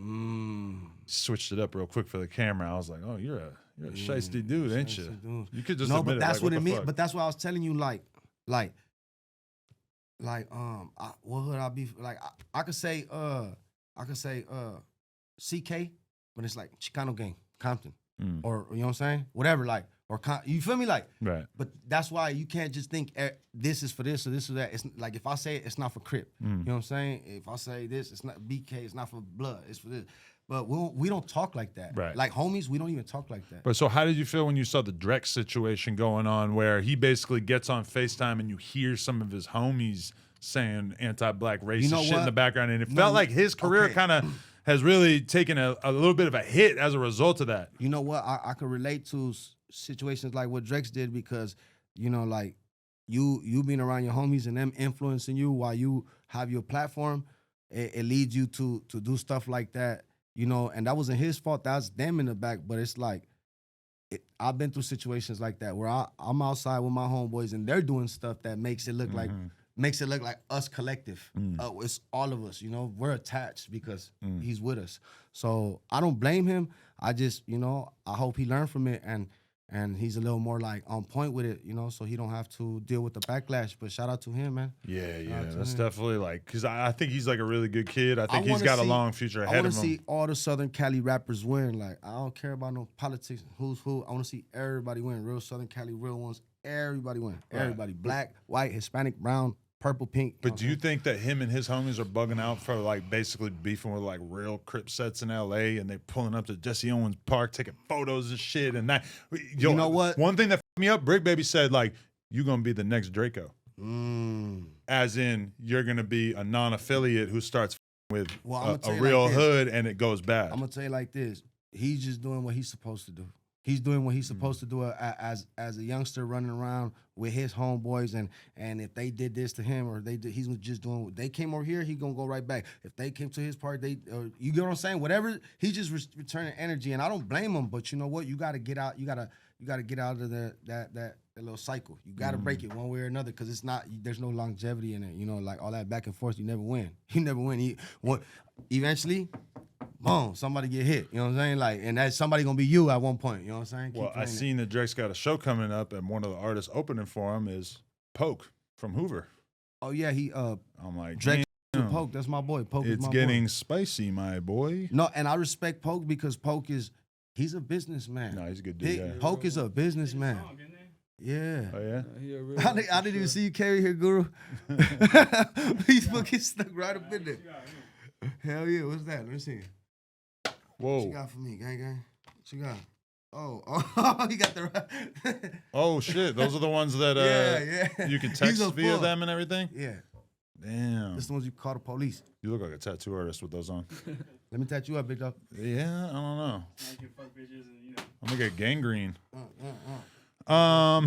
Switched it up real quick for the camera. I was like, oh, you're a shiesty dude, ain't you? Dude. You could just no, admit but that's it. what Like, it means. fuck? But that's what I was telling you. What would I be like? I could say CK, but it's like Chicano gang, Compton, or you know what I'm saying? Whatever, like, or you feel me, like, Right. But that's why you can't just think this is for this or this or that. It's like if I say it, it's not for Crip. You know what I'm saying? If I say this, it's not BK. It's not for blood. It's for this. But we don't talk like that. Right. Like homies, we don't even talk like that. But so how did you feel when you saw the Drex situation going on where he basically gets on FaceTime and you hear some of his homies saying anti-black racist You know shit in what? the background? And it No, felt like his career okay. kind of has really taken a little bit of a hit as a result of that. You know what? I can relate to situations like what Drex did because, you know, like you being around your homies and them influencing you while you have your platform, it leads you to do stuff like that, you know, and that wasn't his fault. That's them in the back. But it's like, I've been through situations like that where I'm outside with my homeboys and they're doing stuff that makes it look like us collective. It's all of us, you know, we're attached because he's with us. So I don't blame him. I just, you know, I hope he learned from it and he's a little more like on point with it, you know, so he don't have to deal with the backlash. But shout out to him, man. Yeah, that's definitely like, because I think he's like a really good kid. I think he's got a long future I ahead want of to him. see all the Southern Cali rappers win. Like, I don't care about no politics, who's who. I want to see everybody win. Real Southern Cali, real ones. Everybody win. Everybody. Black, white, Hispanic, brown, purple, pink. But do you think that him and his homies are bugging out for like basically beefing with like real Crip sets in LA and they pulling up to Jesse Owens Park taking photos and shit and that? Yo, You know what? One thing that fucked me up, Brick Baby said like, you're gonna be the next Draco. As in, you're gonna be a non-affiliate who starts with Well, I'ma a tell you real like this. hood and it goes bad. I'm gonna tell you like this. He's just doing what he's supposed to do. He's doing what he's supposed to do as a youngster, running around with his homeboys, and if they did this to him or he's just doing. They came over here, he gonna go right back. If they came to his party, you get what I'm saying? Whatever, he just returning energy, and I don't blame him. But you know what? You got to get out. You gotta get out of that little cycle. You got to break it one way or another because it's not. There's no longevity in it. You know, like all that back and forth. You never win. You never win. Eventually. Boom, somebody get hit, you know what I'm saying? Like, and that somebody gonna be you at one point, you know what I'm saying? Well, I seen that Drake's got a show coming up, and one of the artists opening for him is Poke from Hoover. Oh yeah, I'm like, Drake to damn, Poke, that's my boy. Poke is it's my getting boy. spicy, my boy. No, and I respect Poke because he's a businessman. No, he's a good dude. Yeah. Poke is a businessman. Yeah. Oh yeah. He a real I one, didn't for even sure. see you carry here, Guru. He's fucking stuck right up in there. Hell yeah, what's that? Let me see. What you Whoa. got for me, gang? What you got? Oh, he got the Oh shit, those are the ones that yeah. you can He's text a via fool. them and everything. Yeah. Damn. This is the ones you call the police. You look like a tattoo artist with those on. Let me tattoo you up, big dog. Yeah, I don't know. I can fuck bitches and you know. I'm gonna get gangrene. I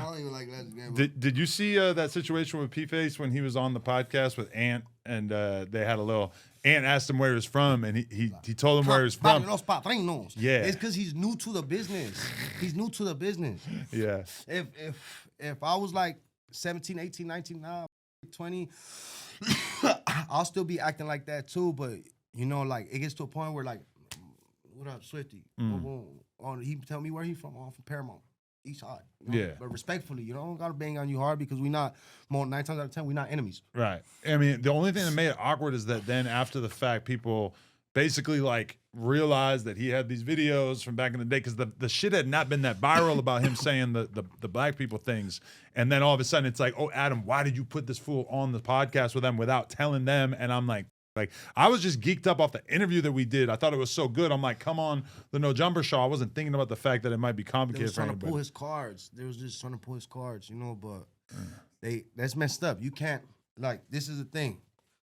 don't even like that game. Did you see that situation with P-Face when he was on the podcast with Ant and they had a little. Ant asked him where he was from, and he told him where he was from. Los Padrinos. Yeah. It's because he's new to the business. He's new to the business. Yeah. If I was like 17, 18, 19, 20, I'll still be acting like that too. But, you know, like, it gets to a point where, like, what up, Swifty? He tell me where he from. Oh, I'm from Paramount. East side. You know? Yeah. But respectfully, you don't gotta bang on you hard because we not, more 9 times out of 10, we're not enemies. Right. I mean, the only thing that made it awkward is that then after the fact, people basically like realized that he had these videos from back in the day because the shit had not been that viral about him saying the black people things. And then all of a sudden it's like, oh, Adam, why did you put this fool on the podcast with them without telling them? And I'm like, I was just geeked up off the interview that we did. I thought it was so good. I'm like, come on, the No Jumper Show. I wasn't thinking about the fact that it might be They complicated was for trying to anybody. pull his cards. They was just trying to pull his cards, you know, but that's messed up. You can't, like, this is the thing.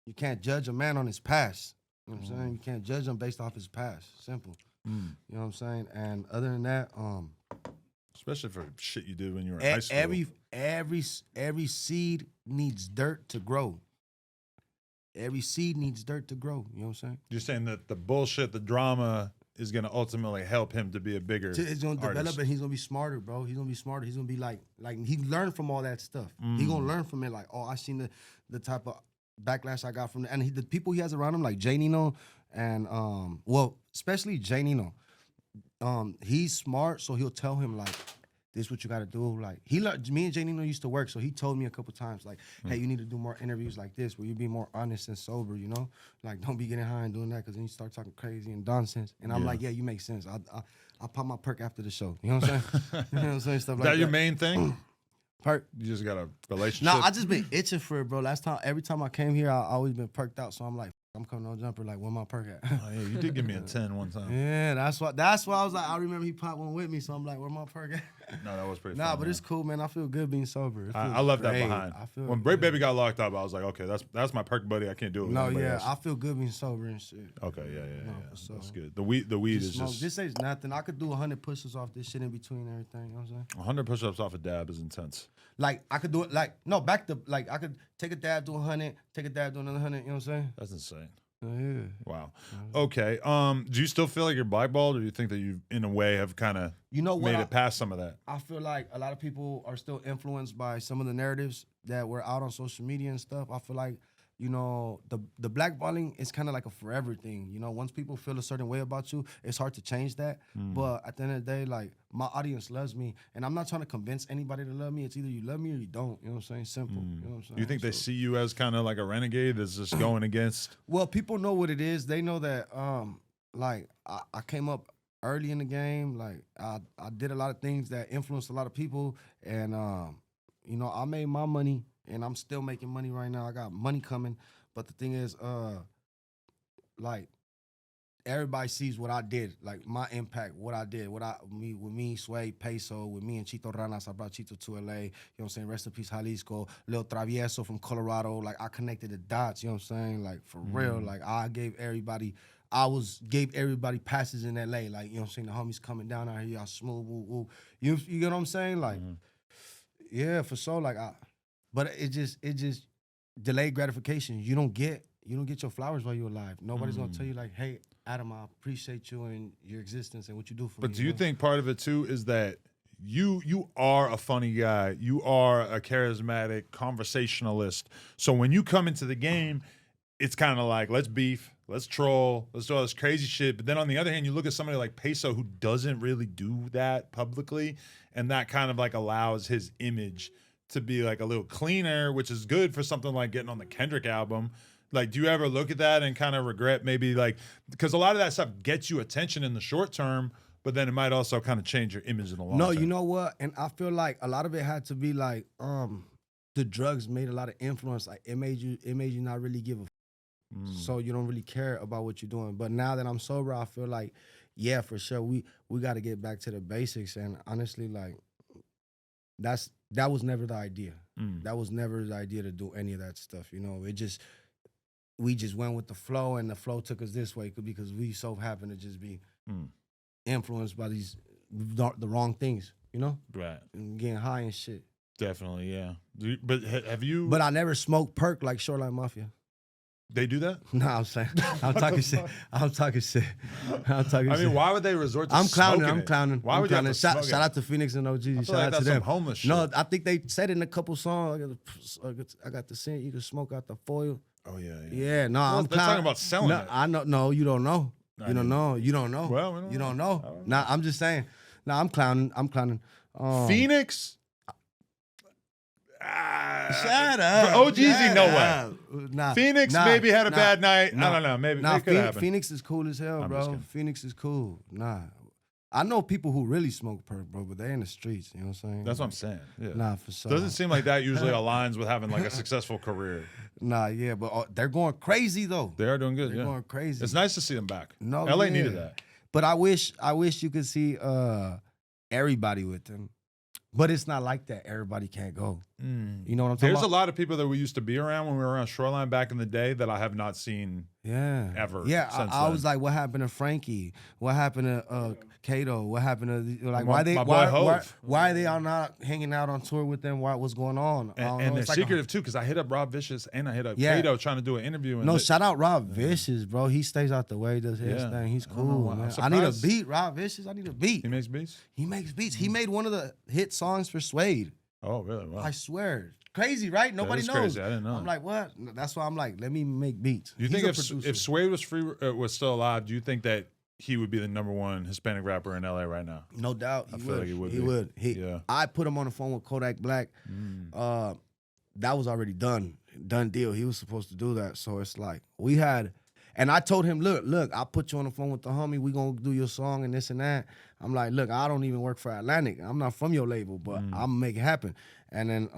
You can't judge a man on his past. You know what I'm saying? You can't judge him based off his past. Simple. You know what I'm saying? And other than that, Especially for shit you did when you were in high school. every seed needs dirt to grow. Every seed needs dirt to grow. You know what I'm saying? You're saying that the bullshit, the drama is going to ultimately help him to be a bigger It's gonna develop artist. and he's gonna be smarter, bro. He's gonna be smarter. He's gonna be like he learned from all that stuff. He gonna learn from it. Like, oh, I seen the type of backlash I got from it. And the people he has around him, like Jay Nino, and especially Jay Nino. He's smart, so he'll tell him like, this is what you got to do. Like, me and Jay Nino used to work, so he told me a couple times like, hey, you need to do more interviews like this where you be more honest and sober, you know? Like, don't be getting high and doing that because then you start talking crazy and nonsense. And I'm like, yeah, you make sense. I'll pop my perk after the show. You know what I'm saying? You know what I'm saying? Stuff Is like that your main thing? perk. You just got a relationship? No, I just been itching for it, bro. Every time I came here, I always been perked out. So I'm like, I'm coming on jumper. Like, where my perk at? Oh, yeah, you did give me a 10 one time. Yeah, that's why I was like, I remember he popped one with me. So I'm like, where my perk at? No, that was pretty Nah, fun. but it's cool, man. I feel good being sober. It I feels left that great. behind. I feel When good. Break Baby got locked up, I was like, okay, that's my perk buddy. I can't do it with No, anybody yeah, else. I feel good being sober and shit. Okay, yeah. for sure. That's good. The weed is Smoke. just This ain't nothing. I could do 100 pushes off this shit in between and everything. You know what I'm saying? 100 push-ups off a dab is intense. Like, I could do it I could take a dab, do 100, take a dab, do another 100. You know what I'm saying? That's insane. Yeah. Wow. Okay. Do you still feel like you're blackballed, or do you think that you, in a way, have kind of You know what? made it past some of that? I feel like a lot of people are still influenced by some of the narratives that were out on social media and stuff. I feel like, you know, the blackballing is kind of like a forever thing. You know, once people feel a certain way about you, it's hard to change that. But at the end of the day, like, my audience loves me, and I'm not trying to convince anybody to love me. It's either you love me or you don't. You know what I'm saying? Simple. You know what I'm saying? Do you think they So- see you as kind of like a renegade that's just going against? Well, people know what it is. They know that, like, I came up early in the game. Like, I did a lot of things that influenced a lot of people. And, you know, I made my money, and I'm still making money right now. I got money coming. But the thing is, like, everybody sees what I did, like, my impact, what I did, with me, Sway, Peso, with me and Chito Ranas. I brought Chito to LA, you know what I'm saying? Rest in peace, Jalisco. Lil Travieso from Colorado. Like, I connected the dots, you know what I'm saying? Like, for real, like, I gave everybody gave everybody passes in LA, like, you know what I'm saying, the homies coming down out here, y'all smooth, woo, woo. You get what I'm saying? Like, yeah, for sure. Like, but it just delayed gratification. You don't get your flowers while you're alive. Nobody's gonna tell you like, hey, Adam, I appreciate you and your existence and what you do for me. But do you think part of it too is that you are a funny guy, you are a charismatic conversationalist. So when you come into the game, it's kind of like, let's beef, let's troll, let's do all this crazy shit. But then on the other hand, you look at somebody like Peso who doesn't really do that publicly, and that kind of like allows his image to be like a little cleaner, which is good for something like getting on the Kendrick album. Like, do you ever look at that and kind of regret maybe like, because a lot of that stuff gets you attention in the short term, but then it might also kind of change your image in the long term. No, you know what? And I feel like a lot of it had to be like, the drugs made a lot of influence. Like it made you not really give a so you don't really care about what you're doing. But now that I'm sober, I feel like, yeah, for sure, we got to get back to the basics. And honestly, like that was never the idea. That was never the idea to do any of that stuff. You know, we just went with the flow, and the flow took us this way because we so happen to just be influenced by the wrong things, you know? Right. And getting high and shit. Definitely, yeah. But have you... But I never smoked perk like Shoreline Mafia. They do that? No, I'm saying. I'm talking shit. I'm talking shit. I mean, why would they resort to I'm clowning. smoking I'm clowning. Why would you have to shout smoke it? out to Phoenix and OG. I feel Shout like out that's to them. some homeless shit. No, I think they said it in a couple songs. I got the scent. You can smoke out the foil. Oh, yeah. Yeah, no, Well, I'm they're clowning. talking about selling no, it. I know. No, you don't know. You don't know. You don't know. Well, we don't you know. don't know. Nah, I'm just saying. Nah, I'm clowning. I'm clowning. Phoenix? Shut up. For OGZ, no way. Nah, Phoenix maybe had a bad night. I don't know. Maybe it could happen. Phoenix is cool as hell, I'm just bro. kidding. Phoenix is cool. Nah. I know people who really smoke perk, bro, but they're in the streets. You know what I'm saying? That's what I'm saying. Yeah. Nah, for sure. Doesn't seem like that usually aligns with having like a successful career. Nah, yeah, but they're going crazy though. They are doing good. They're yeah. going crazy. It's nice to see them back. No, LA yeah. needed that. But I wish you could see everybody with them. But it's not like that. Everybody can't go. You know what I'm talking There's about? a lot of people that we used to be around when we were around Shoreline back in the day that I have not seen. Yeah. Ever Yeah, since I then. was like, what happened to Frankie? What happened to Kato? What happened to like My boy why Hove. are they all not hanging out on tour with them? What's going on? I don't And know. they're It's like a- secretive too, because I hit up Rob Vicious and I hit up Yeah. Kato trying to do an interview. And No, they- shout out Rob Vicious, bro. He stays out the way, does his Yeah. thing. He's I don't know cool, why. I'm man. I need a surprised. beat, Rob Vicious. I need a beat. he makes beats. He makes beats. He made one of the hit songs for Suede. Oh, really? Wow. I swear. Crazy, right? Nobody is knows. crazy. I didn't know. I'm like, what? That's why I'm like, let me make beats. Do you He's think a if producer. Sway was still alive, do you think that he would be the #1 Hispanic rapper in LA right now? No doubt, I feel like he would He be. would. Yeah. I put him on the phone with Kodak Black. That was already done deal. He was supposed to do that. So it's like we had, and I told him, look, I'll put you on the phone with the homie. We gonna do your song and this and that. I'm like, look, I don't even work for Atlantic. I'm not from your label, but I'm gonna make it happen. And then,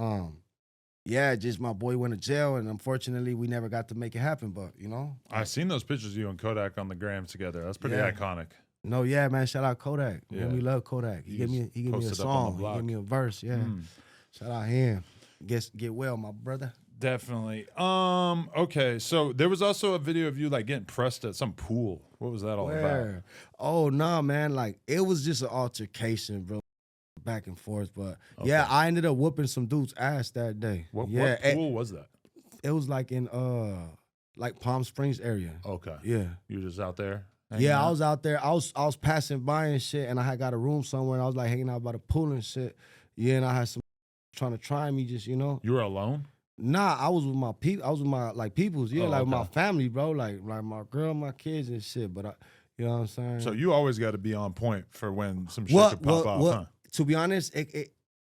yeah, just my boy went to jail, and unfortunately, we never got to make it happen. But you know, I've seen those pictures of you and Kodak on the gram together. That's pretty Yeah. iconic. no, yeah, man, shout out Kodak. Yeah. Yeah, we love Kodak. He gave me a posted up on the song. He block. gave me a verse. Yeah, shout out him. Get well, my brother. Definitely. Okay, so there was also a video of you like getting pressed at some pool. What was that all about? Where? Oh no, man! Like it was just an altercation, bro, back and forth. But yeah, I ended up whooping some dude's ass that day. What yeah, pool was that? it was like in like Palm Springs area. Okay. Yeah. You were just out there? hanging Yeah, out? I was out there. I was passing by and shit, and I had got a room somewhere, and I was like hanging out by the pool and shit. Yeah, and I had some trying to try me, just, you know. You were alone? Nah, I was with my people. I was with my like peoples. Yeah, Oh, like with my okay. family, bro. Like my girl, my kids and shit. But you know what I'm saying. So you always got to be on point for when some shit could pop off, huh? To be honest,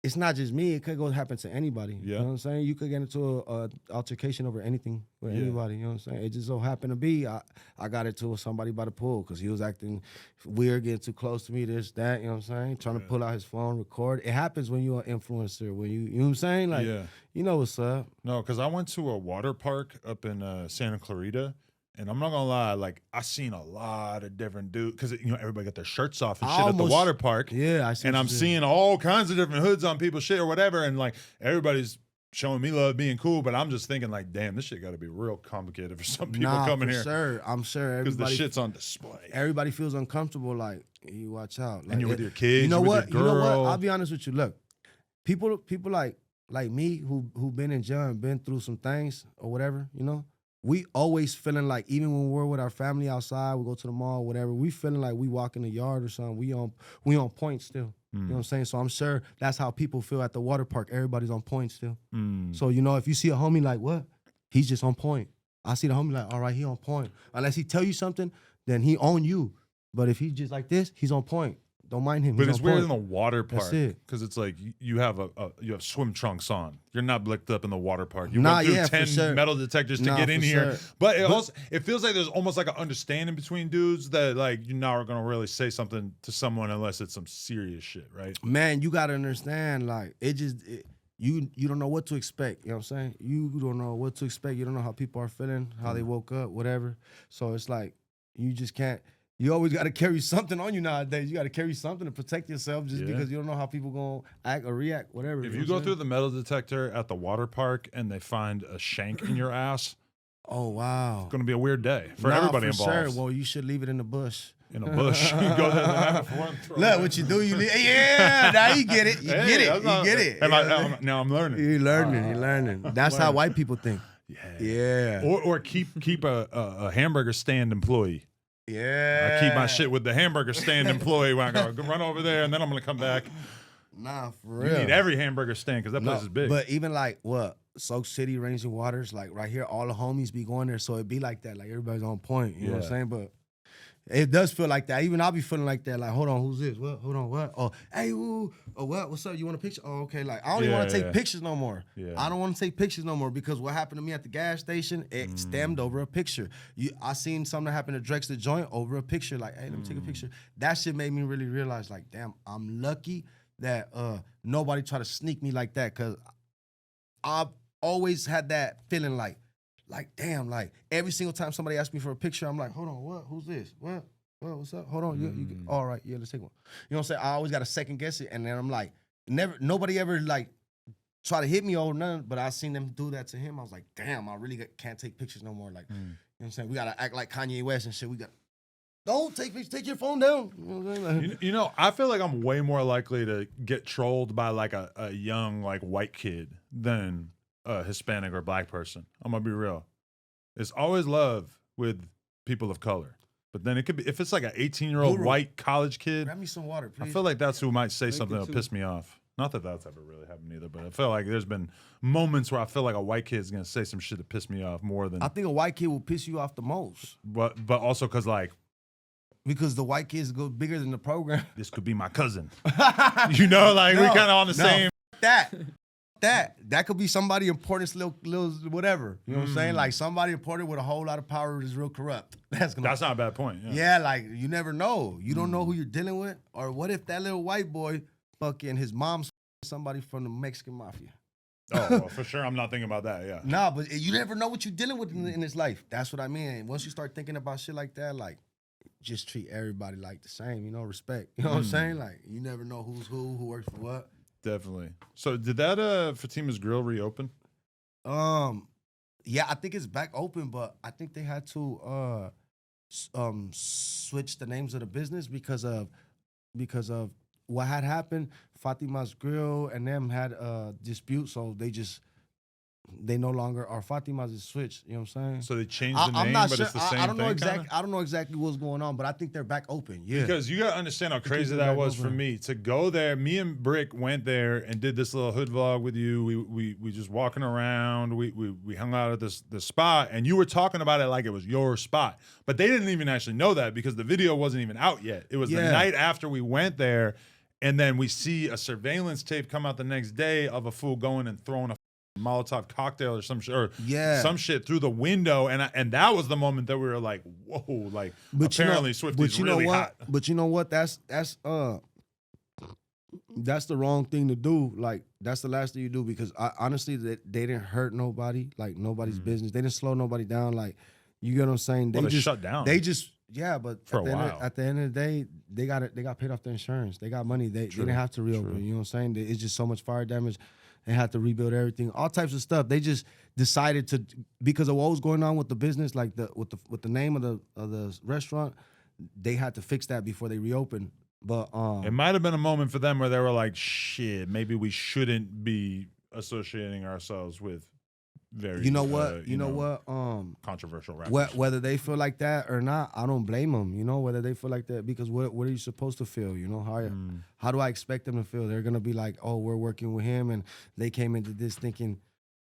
it's not just me. It could go happen to anybody. Yeah. You know what I'm saying? You could get into a altercation over anything with Yeah. anybody. You know what I'm saying? It just so happened to be I got into with somebody by the pool because he was acting weird, getting too close to me, this, that. You know what I'm saying? Trying to pull out his phone, record. It happens when you're an influencer. When you know what I'm saying? Like, Yeah. you know what's up. No, because I went to a water park up in Santa Clarita, and I'm not gonna lie, like I seen a lot of different dudes because everybody got their shirts off and I shit at the almost- water park. Yeah, I see. And what I'm you did. seeing all kinds of different hoods on people's shit or whatever, and like everybody's showing me love, being cool, but I'm just thinking like, damn, this shit got to be real complicated for some people coming here. Sure. I'm sure Because the everybody shit's on display. everybody feels uncomfortable. Like, you watch out. Like, And you're with your kids. You know you're what? With your girl. You know what? I'll be honest with you. Look, people like me who been in jail and been through some things or whatever. You know, we always feeling like, even when we're with our family outside, we go to the mall, whatever. We feeling like we walk in the yard or something. We on point still. You know what I'm saying? So I'm sure that's how people feel at the water park. Everybody's on point still. So, you know, if you see a homie like, what? He's just on point. I see the homie like, all right, he on point. Unless he tell you something, then he on you. But if he just like this, he's on point. Don't mind him. But He's it's on weird point. in the water park. That's it. Because it's like you have you have swim trunks on. You're not blicked up in the water park. You Nah, went through yeah, for 10 sure. metal detectors to Nah, get in for here. sure. But it feels like there's almost like an understanding between dudes that like you're not going to really say something to someone unless it's some serious shit, right? Man, you gotta understand, like, you don't know what to expect. You know what I'm saying? You don't know what to expect. You don't know how people are feeling, how they woke up, whatever. So it's like you just can't. You always got to carry something on you nowadays. You got to carry something to protect yourself, just because you don't know how people gonna act or react, whatever. If know you what go I'm through saying? the metal detector at the water park and they find a shank in your ass, Oh wow, it's going to be a weird day for Nah, everybody for involved. Sure. Well, you should leave it in the bush. In a bush, you go there the night before and throw Look it. what you do. You leave. Yeah, now you get it. You Hey, get it. that's You not- get it. Now I'm learning. You're learning. You're learning. That's how white people think. Yeah. Or keep a hamburger stand employee. Yeah. I keep my shit with the hamburger stand employee when I go run over there, and then I'm gonna come back. Nah, for You real. need every hamburger stand because that place is big. But even like what Soak City, Ranging Waters, like right here, all the homies be going there, so it be like that. Like everybody's on point. You know what I'm saying? But it does feel like that. Even I'll be feeling like that. Like, hold on, who's this? What? Hold on, what? Oh, hey, ooh, oh, what? What's up? You want a picture? Oh, okay. Like, I don't even want to take pictures no more. Yeah. I don't want to take pictures no more because what happened to me at the gas station, it stemmed over a picture. I seen something happen to Drex the Joint over a picture. Like, hey, let me take a picture. That shit made me really realize, like, damn, I'm lucky that nobody try to sneak me like that, because I've always had that feeling like, damn, like every single time somebody asks me for a picture, I'm like, hold on, what? Who's this? What? What's up? Hold on, you all right? Yeah, let's take one. You know what I'm saying? I always got to second guess it, and then I'm like, nobody ever like try to hit me or nothing, but I seen them do that to him. I was like, damn, I really can't take pictures no more. Like, you know what I'm saying? We gotta act like Kanye West and shit. We got. Don't take pictures. Take your phone down. You know what I'm saying? Like, you know, I feel like I'm way more likely to get trolled by like a young like white kid than a Hispanic or black person. I'm gonna be real. It's always love with people of color, but then it could be if it's like an 18-year-old Guru. white college kid. grab me some water, please. I feel like that's who might say Drink something it that'll too. piss me off. Not that that's ever really happened either, but I feel like there's been moments where I feel like a white kid's gonna say some shit that piss me off more than. I think a white kid will piss you off the most But also because like because the white kids go bigger than the program. this could be my cousin. You know, like we're No, kind of on the no. same. That could be somebody important, little whatever. You know what I'm saying? Like somebody important with a whole lot of power is real corrupt. That's That's not a bad point. yeah, like you never know. You don't know who you're dealing with, or what if that little white boy fucking his mom's somebody from the Mexican mafia? Oh, well, for sure. I'm not thinking about that. Yeah. Nah, but you never know what you're dealing with in this life. That's what I mean. Once you start thinking about shit like that, like just treat everybody like the same. You know, respect. You know what I'm saying? Like you never know who's who works for what. Definitely. So did that Fatima's Grill reopen? Yeah, I think it's back open, but I think they had to switch the names of the business because of what had happened. Fatima's Grill and them had a dispute, so they no longer are Fatima's. Is switched. You know what I'm saying? So they changed the I'm name, not but sure. it's the same I don't know thing, exactly. kinda? I don't know exactly what's going on, but I think they're back open. Yeah. Because you gotta understand how crazy they're that back was for open. me to go there. Me and Brick went there and did this little hood vlog with you. We just walking around. We hung out at this spot, and you were talking about it like it was your spot, but they didn't even actually know that because the video wasn't even out yet. It was the Yeah. night after we went there, and then we see a surveillance tape come out the next day of a fool going and throwing a Molotov cocktail or some shit or Yeah. some shit through the window, and that was the moment that we were like, whoa, like apparently Swifty's really hot. But you know what? That's the wrong thing to do. Like that's the last thing you do because honestly, they didn't hurt nobody. Like nobody's business. They didn't slow nobody down. Like you get what I'm saying? Well, they just shut down. They just but For at a the end while. at the end of the day, they got paid off their insurance. They got money. They didn't have to reopen. You know what I'm saying? It's just so much fire damage. They had to rebuild everything, all types of stuff. They just decided to, because of what was going on with the business, like with the name of the restaurant, they had to fix that before they reopened. But It might have been a moment for them where they were like, shit, maybe we shouldn't be associating ourselves with very, you know what, controversial rappers. whether they feel like that or not, I don't blame them. You know, whether they feel like that, because what are you supposed to feel? You know, how do I expect them to feel? They're gonna be like, oh, we're working with him, and they came into this thinking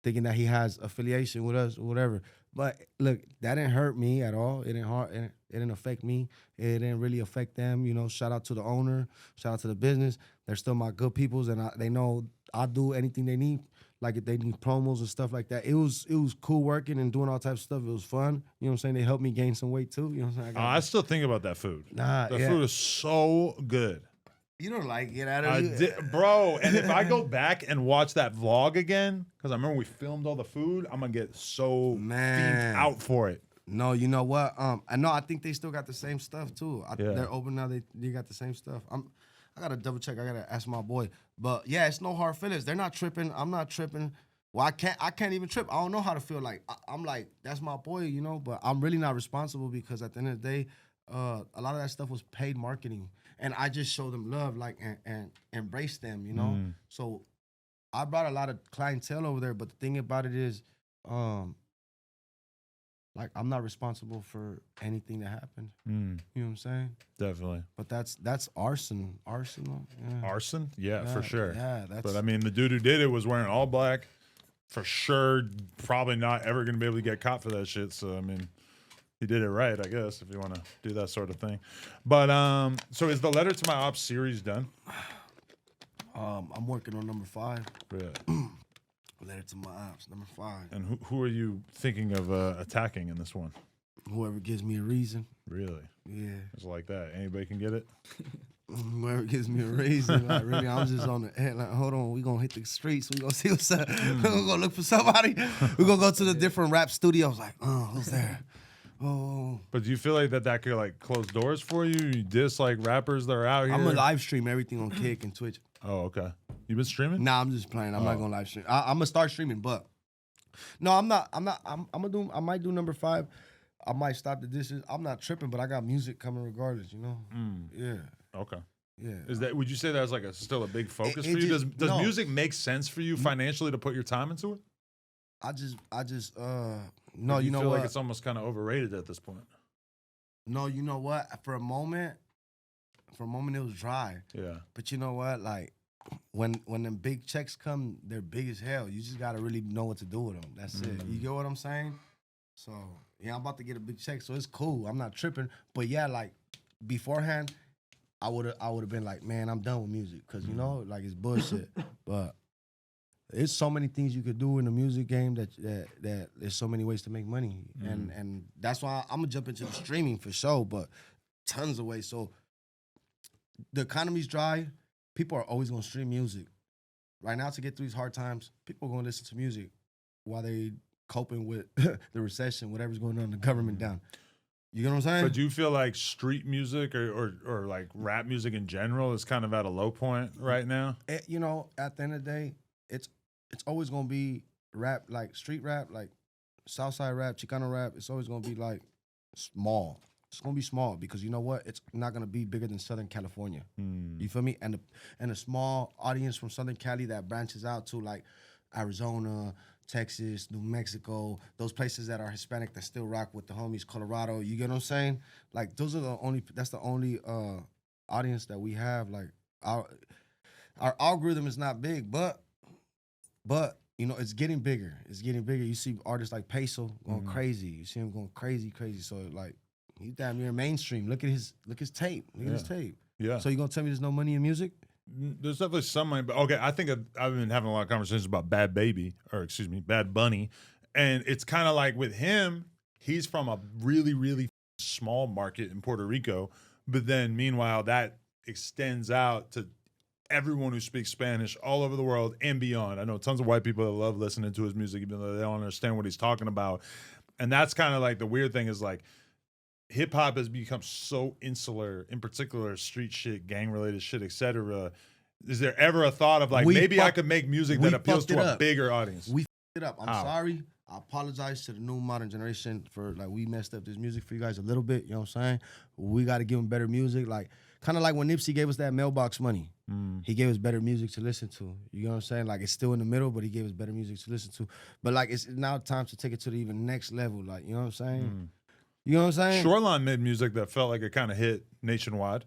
that he has affiliation with us or whatever. But look, that didn't hurt me at all. It didn't affect me. It didn't really affect them. You know, shout out to the owner, shout out to the business. They're still my good peoples, and they know I'll do anything they need. Like if they need promos and stuff like that. It was cool working and doing all types of stuff. It was fun. You know what I'm saying? They helped me gain some weight too. You know what I'm saying? I still think about that food. Nah, the yeah. food is so good. You don't like it out of you. Bro, and if I go back and watch that vlog again, because I remember we filmed all the food, I'm gonna get so fiend out for it. No, you know what? I think they still got the same stuff too. They're open now. They got the same stuff. I gotta double check. I gotta ask my boy. But yeah, it's no hard feelings. They're not tripping. I'm not tripping. Well, I can't even trip. I don't know how to feel. Like I'm like, that's my boy, you know. But I'm really not responsible, because at the end of the day, a lot of that stuff was paid marketing, and I just showed them love, like and embrace them, you know. So I brought a lot of clientele over there. But the thing about it is, like, I'm not responsible for anything that happened. You know what I'm saying? Definitely. But that's arson. Arsenal. Yeah. Arson? Yeah, for sure. Yeah, that's. But I mean, the dude who did it was wearing all black. For sure, probably not ever going to be able to get caught for that shit. So, I mean, he did it right, I guess, if you want to do that sort of thing. But, so is the Letter to My Ops series done? I'm working on number 5. Yeah. Letter to My Ops, number 5. And who are you thinking of attacking in this one? Whoever gives me a reason. Really? Yeah. It's like that. Anybody can get it? Whoever gives me a reason. Like, really, I'm just on the head. Like, hold on, we gonna hit the streets. We gonna see what's up. We're gonna look for somebody. We're gonna go to the different rap studios. Like, oh, who's there? Oh. But do you feel like that could like close doors for you? You diss like rappers that are out here? I'm gonna live stream everything on Kick and Twitch. Oh, okay. You been streaming? Nah, I'm just playing. I'm not gonna live stream. I'm gonna start streaming, but no, I'm not. I'm gonna do. I might do number 5. I might stop the dishes. I'm not tripping, but I got music coming regardless. You know? Yeah. Okay. Yeah. Would you say that's like still a big focus for you? Does music make sense for you financially to put your time into it? I just No, you know feel what? like it's almost kind of overrated at this point. No, you know what? For a moment it was dry. Yeah. But you know what? Like when them big checks come, they're big as hell. You just gotta really know what to do with them. That's it. You get what I'm saying? So yeah, I'm about to get a big check, so it's cool. I'm not tripping. But yeah, like beforehand, I would have been like, man, I'm done with music, because you know, like, it's bullshit. But there's so many things you could do in the music game that there's so many ways to make money, and that's why I'm gonna jump into the streaming for sure. But tons of ways. So the economy's dry. People are always gonna stream music. Right now, to get through these hard times, people are gonna listen to music while they coping with the recession, whatever's going on in the government down. You get what I'm saying? But do you feel like street music or like rap music in general is kind of at a low point right now? You know, at the end of the day, it's always gonna be rap, like street rap, like Southside rap, Chicano rap. It's always gonna be like small. It's gonna be small because you know what? It's not gonna be bigger than Southern California. You feel me? And a small audience from Southern Cali that branches out to like Arizona, Texas, New Mexico, those places that are Hispanic that still rock with the homies, Colorado. You get what I'm saying? Like that's the only audience that we have. Like our algorithm is not big, but you know, it's getting bigger. It's getting bigger. You see artists like Peso going crazy. You see him going crazy. So like, he damn near mainstream. Look at his tape. Look at his tape. Yeah. So you gonna tell me there's no money in music? There's definitely some money, but okay. I think I've been having a lot of conversations about Bad Bunny, and it's kind of like with him, he's from a really, really small market in Puerto Rico, but then meanwhile that extends out to everyone who speaks Spanish all over the world and beyond. I know tons of white people that love listening to his music, even though they don't understand what he's talking about, and that's kind of like the weird thing is like, hip hop has become so insular, in particular street shit, gang related shit, etc. Is there ever a thought of like We maybe I fuck- could make music we that appeals fucked it to a up. bigger audience? We f***ed it up. I'm How? sorry. I apologize to the new modern generation for like we messed up this music for you guys a little bit. You know what I'm saying? We got to give them better music. Like kind of like when Nipsey gave us that mailbox money. He gave us better music to listen to. You know what I'm saying? Like it's still in the middle, but he gave us better music to listen to. But like it's now time to take it to the even next level. Like you know what I'm saying? You know what I'm saying? Shoreline made music that felt like it kind of hit nationwide.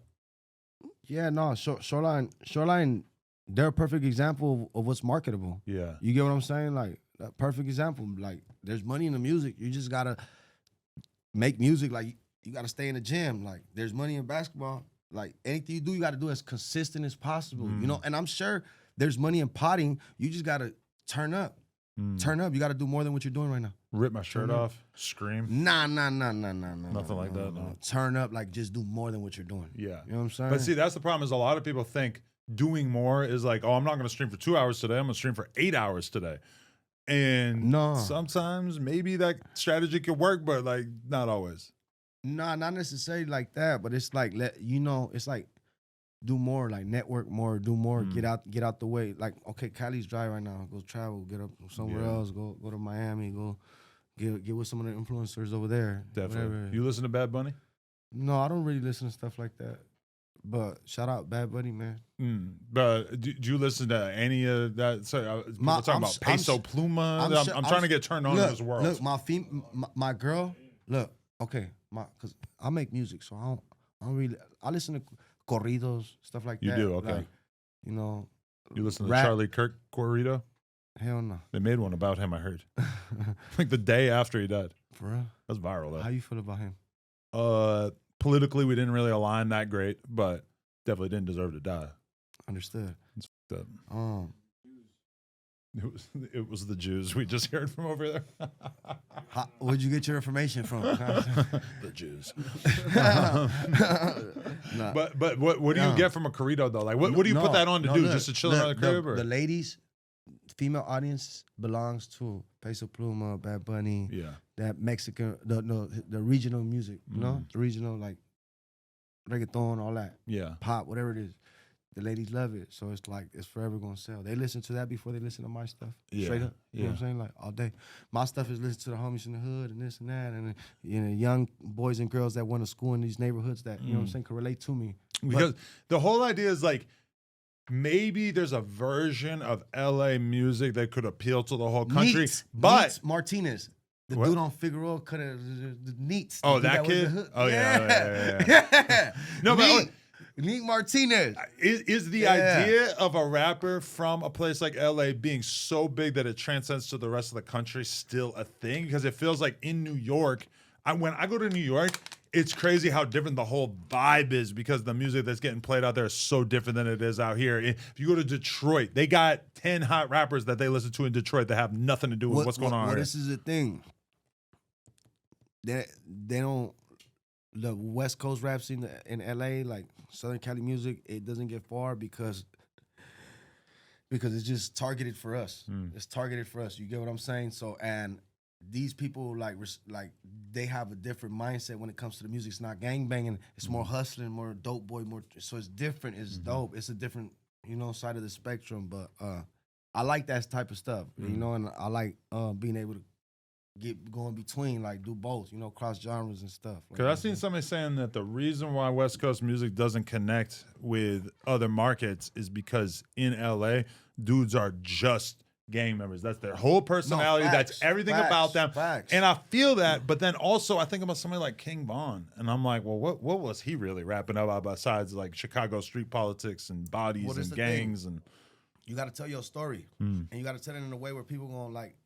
Yeah, no. Shoreline, they're a perfect example of what's marketable. Yeah. You get what I'm saying? Like a perfect example. Like there's money in the music. You just gotta make music. Like you gotta stay in the gym. Like there's money in basketball. Like anything you do, you gotta do as consistent as possible. You know, and I'm sure there's money in potting. You just gotta turn up. Turn up. You gotta do more than what you're doing right now. Rip my shirt off, scream. Nah. Nothing like that, no. Turn up. Like just do more than what you're doing. Yeah. You know what I'm saying? But see, that's the problem is a lot of people think doing more is like, oh, I'm not going to stream for 2 hours today. I'm going to stream for 8 hours today. And No. sometimes maybe that strategy could work, but like not always. Nah, not necessarily like that, but it's like it's like do more, like network more, do more, get out the way. Like, okay, Cali's dry right now. Go travel, get up somewhere else, go to Miami, go get with some of the influencers over there. Definitely. Whatever. You listen to Bad Bunny? No, I don't really listen to stuff like that. But shout out Bad Bunny, man. But do you listen to any of that? So people talking about Peso Pluma. I'm trying to get turned on to this world. Look, my girl. Look, okay, because I make music, so I don't really. I listen to corridos, stuff like that. You do, okay. Like, you know, You listen to rap. Charlie Kirk corrido? Hell no. They made one about him, I heard. Like the day after he died. For real? That's viral though. How you feel about him? Politically, we didn't really align that great, but definitely didn't deserve to die. Understood. It's fucked up. It was the Jews we just heard from over there. Where'd you get your information from? The Jews. Nah. But what do you get from a corrido though? Like what do you put that on to do? Look, Just to chill in the crib? Or? The ladies, female audience belongs to Peso Pluma, Bad Bunny. Yeah. That Mexican, the regional music, you know, the regional like reggaeton, all that, Yeah. pop, whatever it is. The ladies love it, so it's like it's forever gonna sell. They listen to that before they listen to my stuff. Yeah, Straight up, you know what I'm saying? Like all day, my stuff is listen to the homies in the hood and this and that, and young boys and girls that went to school in these neighborhoods that you know what I'm saying can relate to me. Because the whole idea is like maybe there's a version of LA music that could appeal to the whole country, but Neats Martinez. The What? dude on Figueroa could have the Neats. Oh, the dude that was the kid? hood. Oh, yeah. yeah. No, but Neat Martinez. is the idea of a rapper from a place like LA being so big that it transcends to the rest of the country still a thing? Because it feels like in New York, when I go to New York, it's crazy how different the whole vibe is because the music that's getting played out there is so different than it is out here. If you go to Detroit, they got 10 hot rappers that they listen to in Detroit that have nothing to do with what's going on here. This is the thing. They don't. The West Coast rap scene in LA, like Southern Cali music, it doesn't get far because it's just targeted for us. It's targeted for us. You get what I'm saying? So and these people like they have a different mindset when it comes to the music. It's not gang banging. It's more hustling, more dope boy, more. So it's different. It's dope. It's a different side of the spectrum. But I like that type of stuff. And I like being able to go in between, like do both, cross genres and stuff. Because I've seen somebody saying that the reason why West Coast music doesn't connect with other markets is because in LA, dudes are just gang members. That's their whole personality. That's everything about them. Facts. And I feel that, but then also I think about somebody like King Von, and I'm like, well, what was he really rapping about besides like Chicago street politics and bodies and gangs? And you got to tell your story, and you got to tell it in a way where people gonna like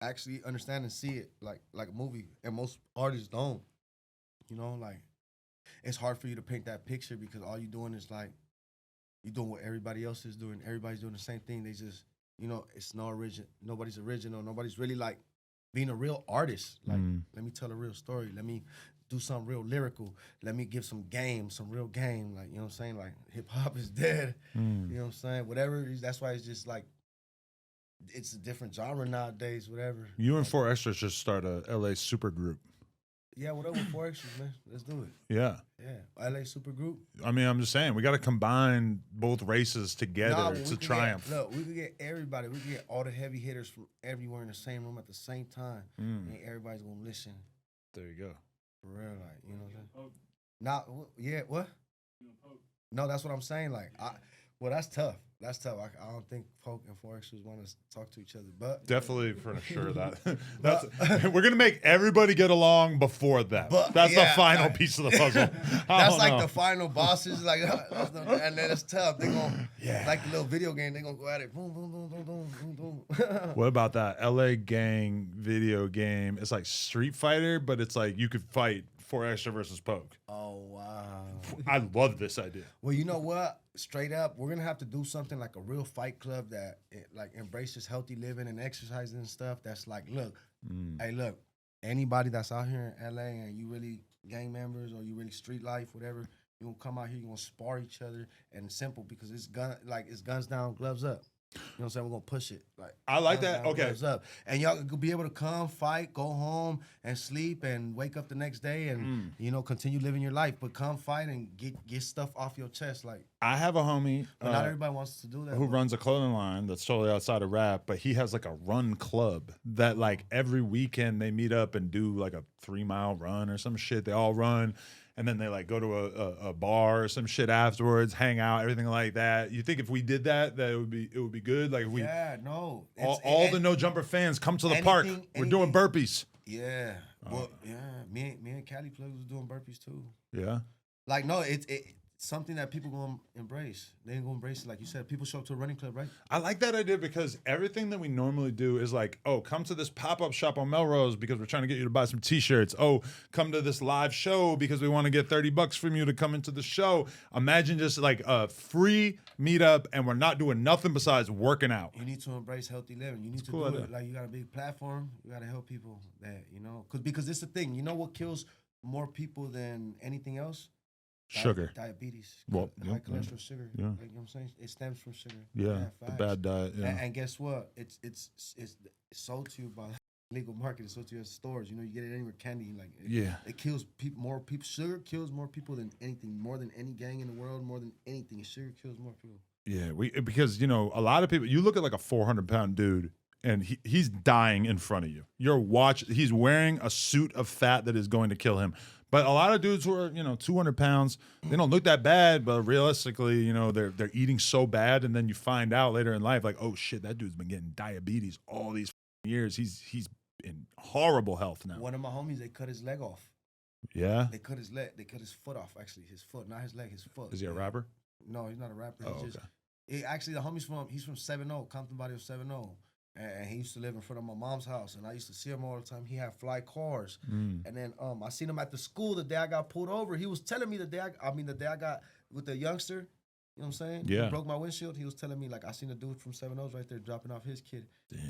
actually understand and see it like a movie, and most artists don't. Like it's hard for you to paint that picture because all you're doing is like you're doing what everybody else is doing. Everybody's doing the same thing. They just it's nobody's original. Nobody's really like being a real artist. Like let me tell a real story. Let me do something real lyrical. Let me give some real game. Like, what I'm saying? Like hip hop is dead. You know what I'm saying? Whatever it is, that's why it's just like it's a different genre nowadays, whatever. you and 4 Extras just start a LA super group. Yeah, whatever. 4 extras, man. Let's do it. Yeah. Yeah. LA Super Group. I mean, I'm just saying, we got to combine both races together Nah, but to we could triumph. Look, we could get everybody. We could get all the heavy hitters from everywhere in the same room at the same time. And everybody's going to listen. There you go. For real, like, you know what I'm saying? Nah, yeah, what? No, that's what I'm saying. Like, well, that's tough. That's tough. I don't think Poke and 4 extras want to talk to each other, but Definitely for sure that's we're gonna make everybody get along before that. But, That's the yeah, final like- piece of the puzzle. that's like the final bosses. Like, and then it's tough. They gonna Yeah. like the little video game. They gonna go at it. Boom, boom, boom, boom, boom, boom, boom. What about that LA Gang video game? It's like Street Fighter, but it's like you could fight 4 extra versus Poke. Oh wow. I love this idea. Well, you know what? Straight up, we're gonna have to do something like a real fight club that like embraces healthy living and exercising and stuff. That's like, look, hey, look, anybody that's out here in LA and you really gang members or you really street life, whatever, you gonna come out here, you gonna spar each other, and it's simple because it's guns down, gloves up. You know what I'm saying? We're gonna push it. Like I like guns that. down, Okay. gloves up. And y'all could be able to come, fight, go home, and sleep, and wake up the next day, and you know, continue living your life. But come fight and get stuff off your chest. Like, I have a homie but not everybody wants to do that. who but- runs a clothing line that's totally outside of rap, but he has like a run club that like every weekend they meet up and do like a 3-mile run or some shit. They all run. And then they like go to a bar or some shit afterwards, hang out, everything like that. You think if we did that, it would be good? Like if we no. all the No Jumper fans come to the park. We're doing burpees. Yeah. Well, yeah. Me and Cali Plug was doing burpees too. Yeah. Like, no, it's something that people gonna embrace. They ain't gonna embrace it. Like you said, people show up to a running club, right? I like that idea because everything that we normally do is like, oh, come to this pop-up shop on Melrose because we're trying to get you to buy some t-shirts. Oh, come to this live show because we want to get $30 from you to come into the show. Imagine just like a free meetup and we're not doing nothing besides working out. You need to embrace healthy living. You need to cool do idea. it. Like, you got a big platform. You got to help people that, you know. Because it's the thing. You know what kills more people than anything else? Sugar. Diabetes. Well, high yeah, cholesterol, sugar. yeah. Like, you know what I'm saying? It stems from sugar. Yeah, the facts. bad diet. Yeah. And guess what? It's sold to you by legal market. It's sold to you at stores. You know, you get it anywhere. Candy, like it kills people. More people. Sugar kills more people than anything. More than any gang in the world. More than anything. Sugar kills more people. Yeah, because you know a lot of people. You look at like a 400-pound dude, and he's dying in front of you. He's wearing a suit of fat that is going to kill him. But a lot of dudes who are 200 pounds, they don't look that bad. But realistically, you know, they're eating so bad, and then you find out later in life, like, oh shit, that dude's been getting diabetes all these years. He's in horrible health now. One of my homies, they cut his leg off. Yeah. They cut his leg. They cut his foot off. Actually, his foot, not his leg. His foot. Is he a rapper? No, he's not a rapper. Oh, Actually, the homie's he's from 7-0, Compton Body of 7-0. And he used to live in front of my mom's house, and I used to see him all the time. He had fly cars, and then I seen him at the school the day I got pulled over. He was telling me the day I got with the youngster. You know what I'm saying? Yeah. He broke my windshield. He was telling me, like, I seen a dude from 7-0's right there dropping off his kid,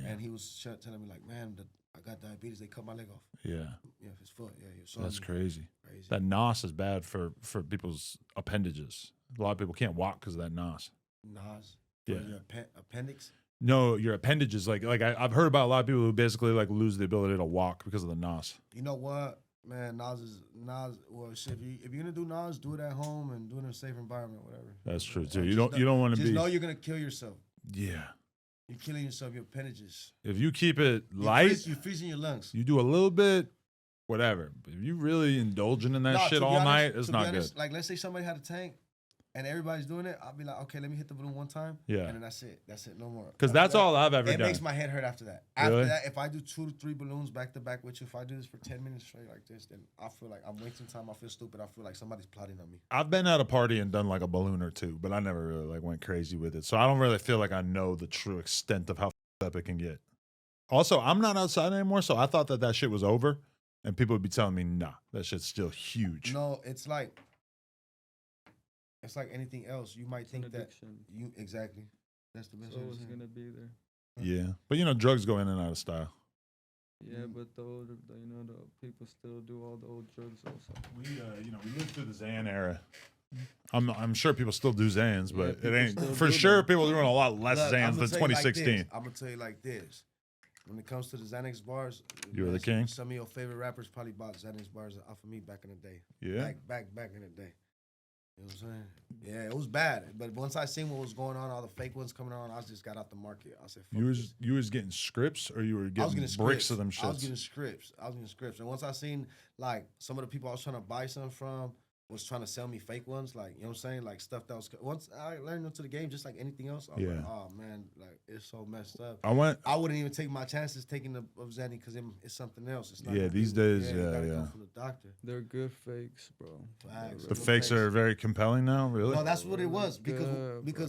and he was telling me, like, man, I got diabetes. They cut my leg off. Yeah. Yeah, his foot. Yeah, he was showing That's me. crazy. Crazy. That nos is bad for people's appendages. A lot of people can't walk because of that nos. Nas. Yeah. For your appendix. No, your appendages. Like I've heard about a lot of people who basically like lose the ability to walk because of the nos. You know what, man? Nas. Well, shit. If you're gonna do Nas, do it at home and do it in a safe environment, whatever. That's true too. Just You don't want to Just be. know you're gonna kill yourself. Yeah. You're killing yourself. Your appendages. If you keep it light, You're freezing your lungs. you do a little bit, whatever. But if you really indulging in that Nah, shit to be all honest- night, it's to be not honest, good. Like, let's say somebody had a tank, and everybody's doing it. I'll be like, okay, let me hit the balloon one time. Yeah. And then that's it. That's it. No more. Because After that's that, all I've ever It done. makes my head hurt after that. After Really? that, if I do 2 to 3 balloons back to back with you, if I do this for 10 minutes straight like this, then I feel like I'm wasting time. I feel stupid. I feel like somebody's plotting on me. I've been at a party and done like a balloon or two, but I never really like went crazy with it. So I don't really feel like I know the true extent of how up it can get. Also, I'm not outside anymore, so I thought that shit was over, and people would be telling me, nah, that shit's still huge. No, it's like anything else. You might It's an think that addiction. you exactly. That's the best It's way to always say it. gonna be there. Yeah, but you know, drugs go in and out of style. Yeah, but the people still do all the old drugs also. We lived through the Xan era. I'm sure people still do Xans, but people it ain't still for do sure. them. People are doing a lot less Look, Xans I'ma than tell you like this. 2016. I'm gonna tell you like this. When it comes to the Xanax bars, You were the man, king? Some of your favorite rappers probably bought Xanax bars off of me back in the day. Yeah. Back in the day. You know what I'm saying? Yeah, it was bad. But once I seen what was going on, all the fake ones coming on, I just got out the market. I said, fuck this. You was getting scripts, or you were I was getting getting bricks scripts. of them shits? I was getting scripts. And once I seen like some of the people I was trying to buy something from was trying to sell me fake ones, like, you know what I'm saying? Like stuff that was, once I learned into the game, just like anything else, I was like, oh man, like it's so messed up. I wouldn't even take my chances taking the of Xanny because it's something else. It's not these days, you gotta go from the doctor. They're good fakes, bro. The fakes are very compelling now, really? No, that's what it was because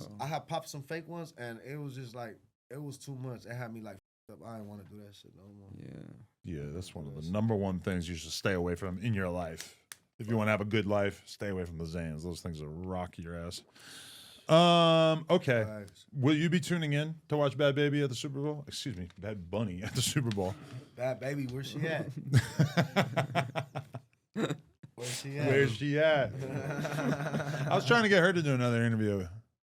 bro. I had popped some fake ones and it was just like, it was too much. It had me like, up. I didn't want to do that shit no more. Yeah, that's one of the number one things you should stay away from in your life. If you want to have a good life, stay away from the Xans. Those things will rock your ass. Okay. Thanks. Will you be tuning in to watch Bad Baby at the Super Bowl? Excuse me, Bad Bunny at the Super Bowl. Bad Baby, where's she at? Where's she at? Where's she at? I was trying to get her to do another interview.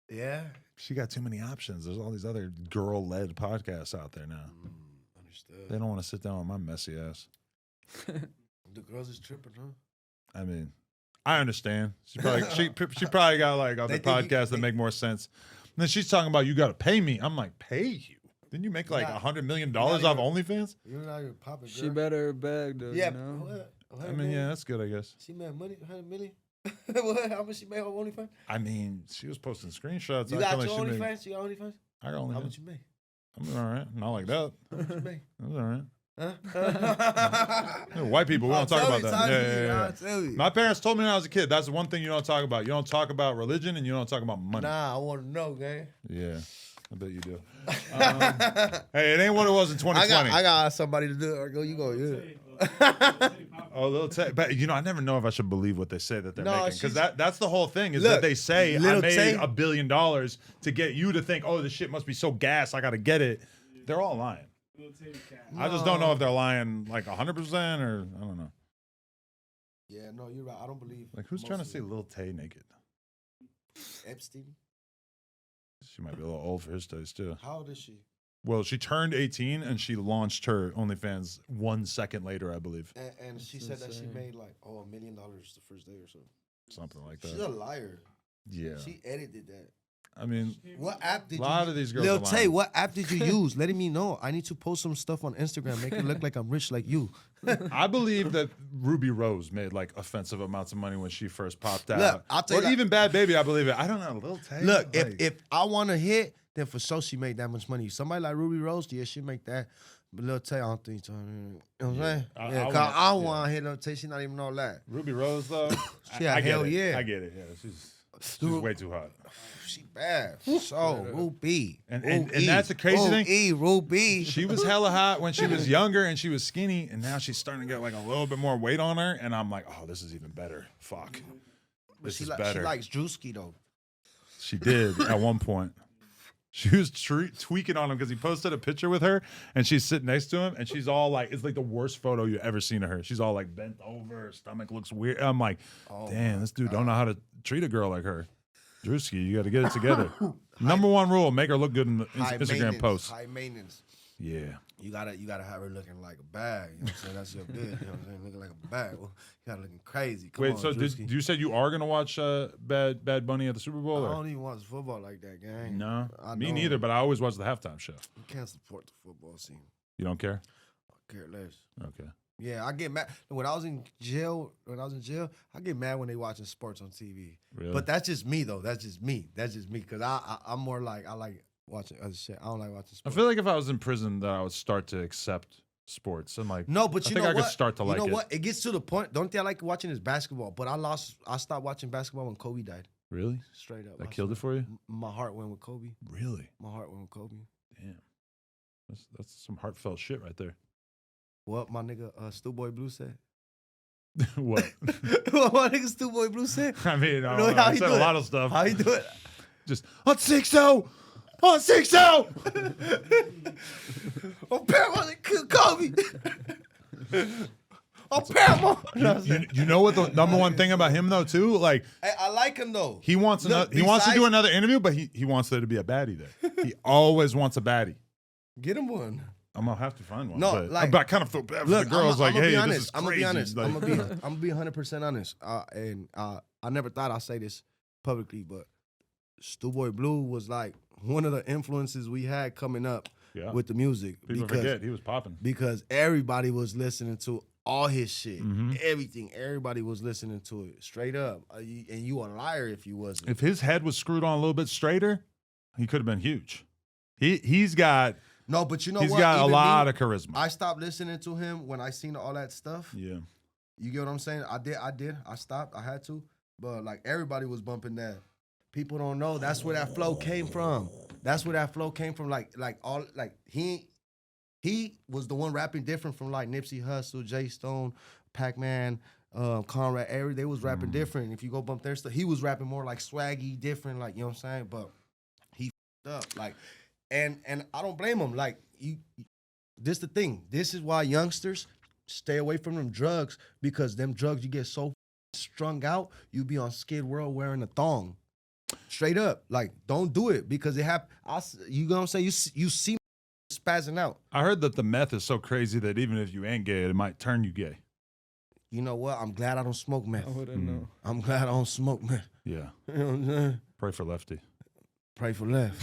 Yeah. She got too many options. There's all these other girl-led podcasts out there now. Understood. They don't want to sit down with my messy ass. The girls is tripping, huh? I mean, I understand. She probably got like other podcasts that make more sense. And then she's talking about you got to pay me. I'm like, pay you? Didn't you make like $100 million off OnlyFans? You're not your popping, girl. She better bag though. Yeah, You know? I mean, yeah, that's good, I guess. She made money, 100 million. What? How much she made on OnlyFans? I mean, she was posting screenshots. You I got feel your like she OnlyFans? You got OnlyFans? I got OnlyFans. How much you made? I'm all right. Not like that. How much you made? That's all right. Huh? White people, we don't talk about that. Yeah. I'll tell you. My parents told me when I was a kid, that's the one thing you don't talk about. You don't talk about religion and you don't talk about money. Nah, I want to know, gang. Yeah, I bet you do. Hey, it ain't what it was in 2020. I got somebody to do it. Or go, you go. Yeah. Oh, little Tay. But, I never know if I should believe what they say that they're No, making. Because she's- that's the whole thing is Look, that they say, I Lil made Tay- $1 billion to get you to think, oh, this shit must be so gas. I got to get it. They're all lying. I just don't know if they're lying like 100% or I don't know. Yeah, no, you're right. I don't believe. Like, who's trying to see Lil Tay naked? Epstein? She might be a little old for his taste, too. How old is she? Well, she turned 18 and she launched her OnlyFans 1 second later, I believe. And she said that she made like, $1 million the first day or so. Something like She's that. a liar. Yeah. She edited that. I mean, What app did a lot you of these girls Lil are Tay, lying. what app did you use? Letting me know. I need to post some stuff on Instagram. Make it look like I'm rich like you. I believe that Ruby Rose made like offensive amounts of money when she first popped out. Look, I'll tell or you that- even Bad Baby, I believe it. I don't know. Lil Tay. Look, like, if I want to hit, then for sure she made that much money. Somebody like Ruby Rose, yeah, she make that. But Lil Tay, I don't think so. You know what I'm saying? I Yeah, because I don't want to hit Lil Tay. She not even all that. Ruby Rose, though. She I get hell it. yeah. I get it. Yeah, she's way too hot. She bad. So, Ruby. And that's the crazy thing. Ruby. She was hella hot when she was younger and she was skinny, and now she's starting to get like a little bit more weight on her. And I'm like, oh, this is even better. Fuck. This is better. She likes Drewski, though. She did at one point. She was tweaking on him because he posted a picture with her and she's sitting next to him and she's all like, it's like the worst photo you've ever seen of her. She's all like bent over, her stomach looks weird. I'm like, damn, this dude don't know how to treat a girl like her. Drewski, you got to get it together. Number one rule, make her look good in the Instagram posts. High maintenance. Yeah. You gotta have her looking like a bag. You know what I'm saying? That's your bid. You know what I'm saying? Looking like a bag. Well, you got looking crazy. Come Wait, on, so Drewski. you said you are going to watch Bad Bunny at the Super Bowl? I Or? don't even watch football like that, gang. No, me don't. neither, but I always watch the halftime show. You can't support the football scene. You don't care? I care less. Okay. Yeah, I get mad when I was in jail. I get mad when they watching sports on TV. Really? But that's just me, though. That's just me. Because I'm more like I like watching other shit. I don't like watching I sports. feel like if I was in prison, that I would start to accept sports. I'm like, No, but I you think know I what? could start to like you know it. what? It gets to the point. The only thing I like watching is basketball. But I stopped watching basketball when Kobe died. Really? Straight up. That I killed it swear. for you? My heart went with Kobe. Really? My heart went with Kobe. Damn. That's some heartfelt shit right there. What my nigga Stu-Boy Blue said? What? What my nigga Stu-Boy Blue said? I mean, I, No, don't know. how I he said do a it? lot of stuff. How you do it? Just on 6-0! On 6-0! On Paramount, kill Kobe. On Paramount. You know what the number one thing about him though too? Like Hey, I like him though. he wants Look, he wants to do besides- another interview, but he wants there to be a baddie there. He always wants a baddie. Get him one. I'm gonna have to find one. No, but, like- but I kind of feel bad for Look, the girls. Like, hey, honest. this is I'm crazy. gonna be honest. Like- I'm gonna be 100% honest. And I never thought I'd say this publicly, but Stu-Boy Blue was like one of the influences we had coming up Yeah. with the music. People forget he was popping. Because everybody was listening to all his shit, Mhm. everything. Everybody was listening to it straight up. And you a liar if you wasn't. If his head was screwed on a little bit straighter, he could have been huge. He's got No, but you know he's what? got a Even lot me, of charisma. I stopped listening to him when I seen all that stuff. Yeah. You get what I'm saying? I did. I stopped. I had to. But like everybody was bumping that. People don't know. That's where that flow came from. That's where that flow came from. Like he was the one rapping different from like Nipsey Hussle, Jay Stone, Pac-Man, Conrad. They was rapping different. If you go bump their stuff, he was rapping more like swaggy, different. Like, you know what I'm saying? But he f***ed up. Like, and I don't blame him. Like, this the thing. This is why youngsters stay away from them drugs, because them drugs, you get so strung out, you be on Skid Row wearing a thong. Straight up. Like, don't do it, because it happen. You know what I'm saying? You see me spazzing out. I heard that the meth is so crazy that even if you ain't gay, it might turn you gay. You know what? I'm glad I don't smoke meth. I wouldn't know. I'm glad I don't smoke meth. Yeah. You know what I'm saying? Pray for Lefty. Pray for left.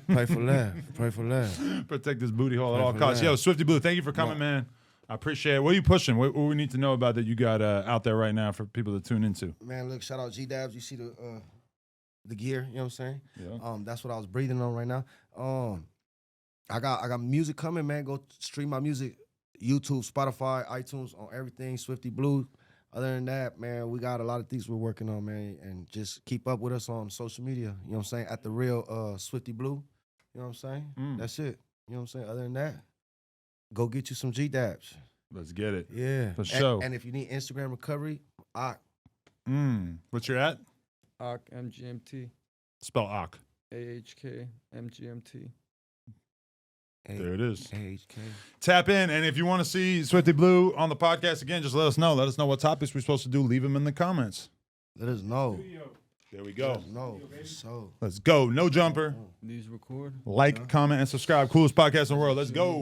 Pray for left. Pray for left. Protect this booty hole at Pray all for costs. that. Yo, Swifty Blue, thank you for coming, man. I appreciate it. What are you pushing? What we need to know about that you got out there right now for people to tune into? Man, look, shout out G-Dabs. You see the gear, you know what I'm saying? Yeah. That's what I was breathing on right now. I got music coming, man. Go stream my music. YouTube, Spotify, iTunes, on everything, Swifty Blue. Other than that, man, we got a lot of things we're working on, man. And just keep up with us on social media. You know what I'm saying? At the real Swifty Blue. You know what I'm saying? That's it. You know what I'm saying? Other than that, go get you some G-Dabs. Let's get it. Yeah. For sure. And if you need Instagram recovery, What's your at? AHK MGMT. Spell Ak. AHK MGMT. There it is. AHK. Tap in, and if you want to see Swifty Blue on the podcast again, just let us know. Let us know what topics we're supposed to do. Leave them in the comments. Let us know. There we go. No, so. Let's go. No jumper. These record. Like, comment, and subscribe. Coolest podcast in the world. Let's go.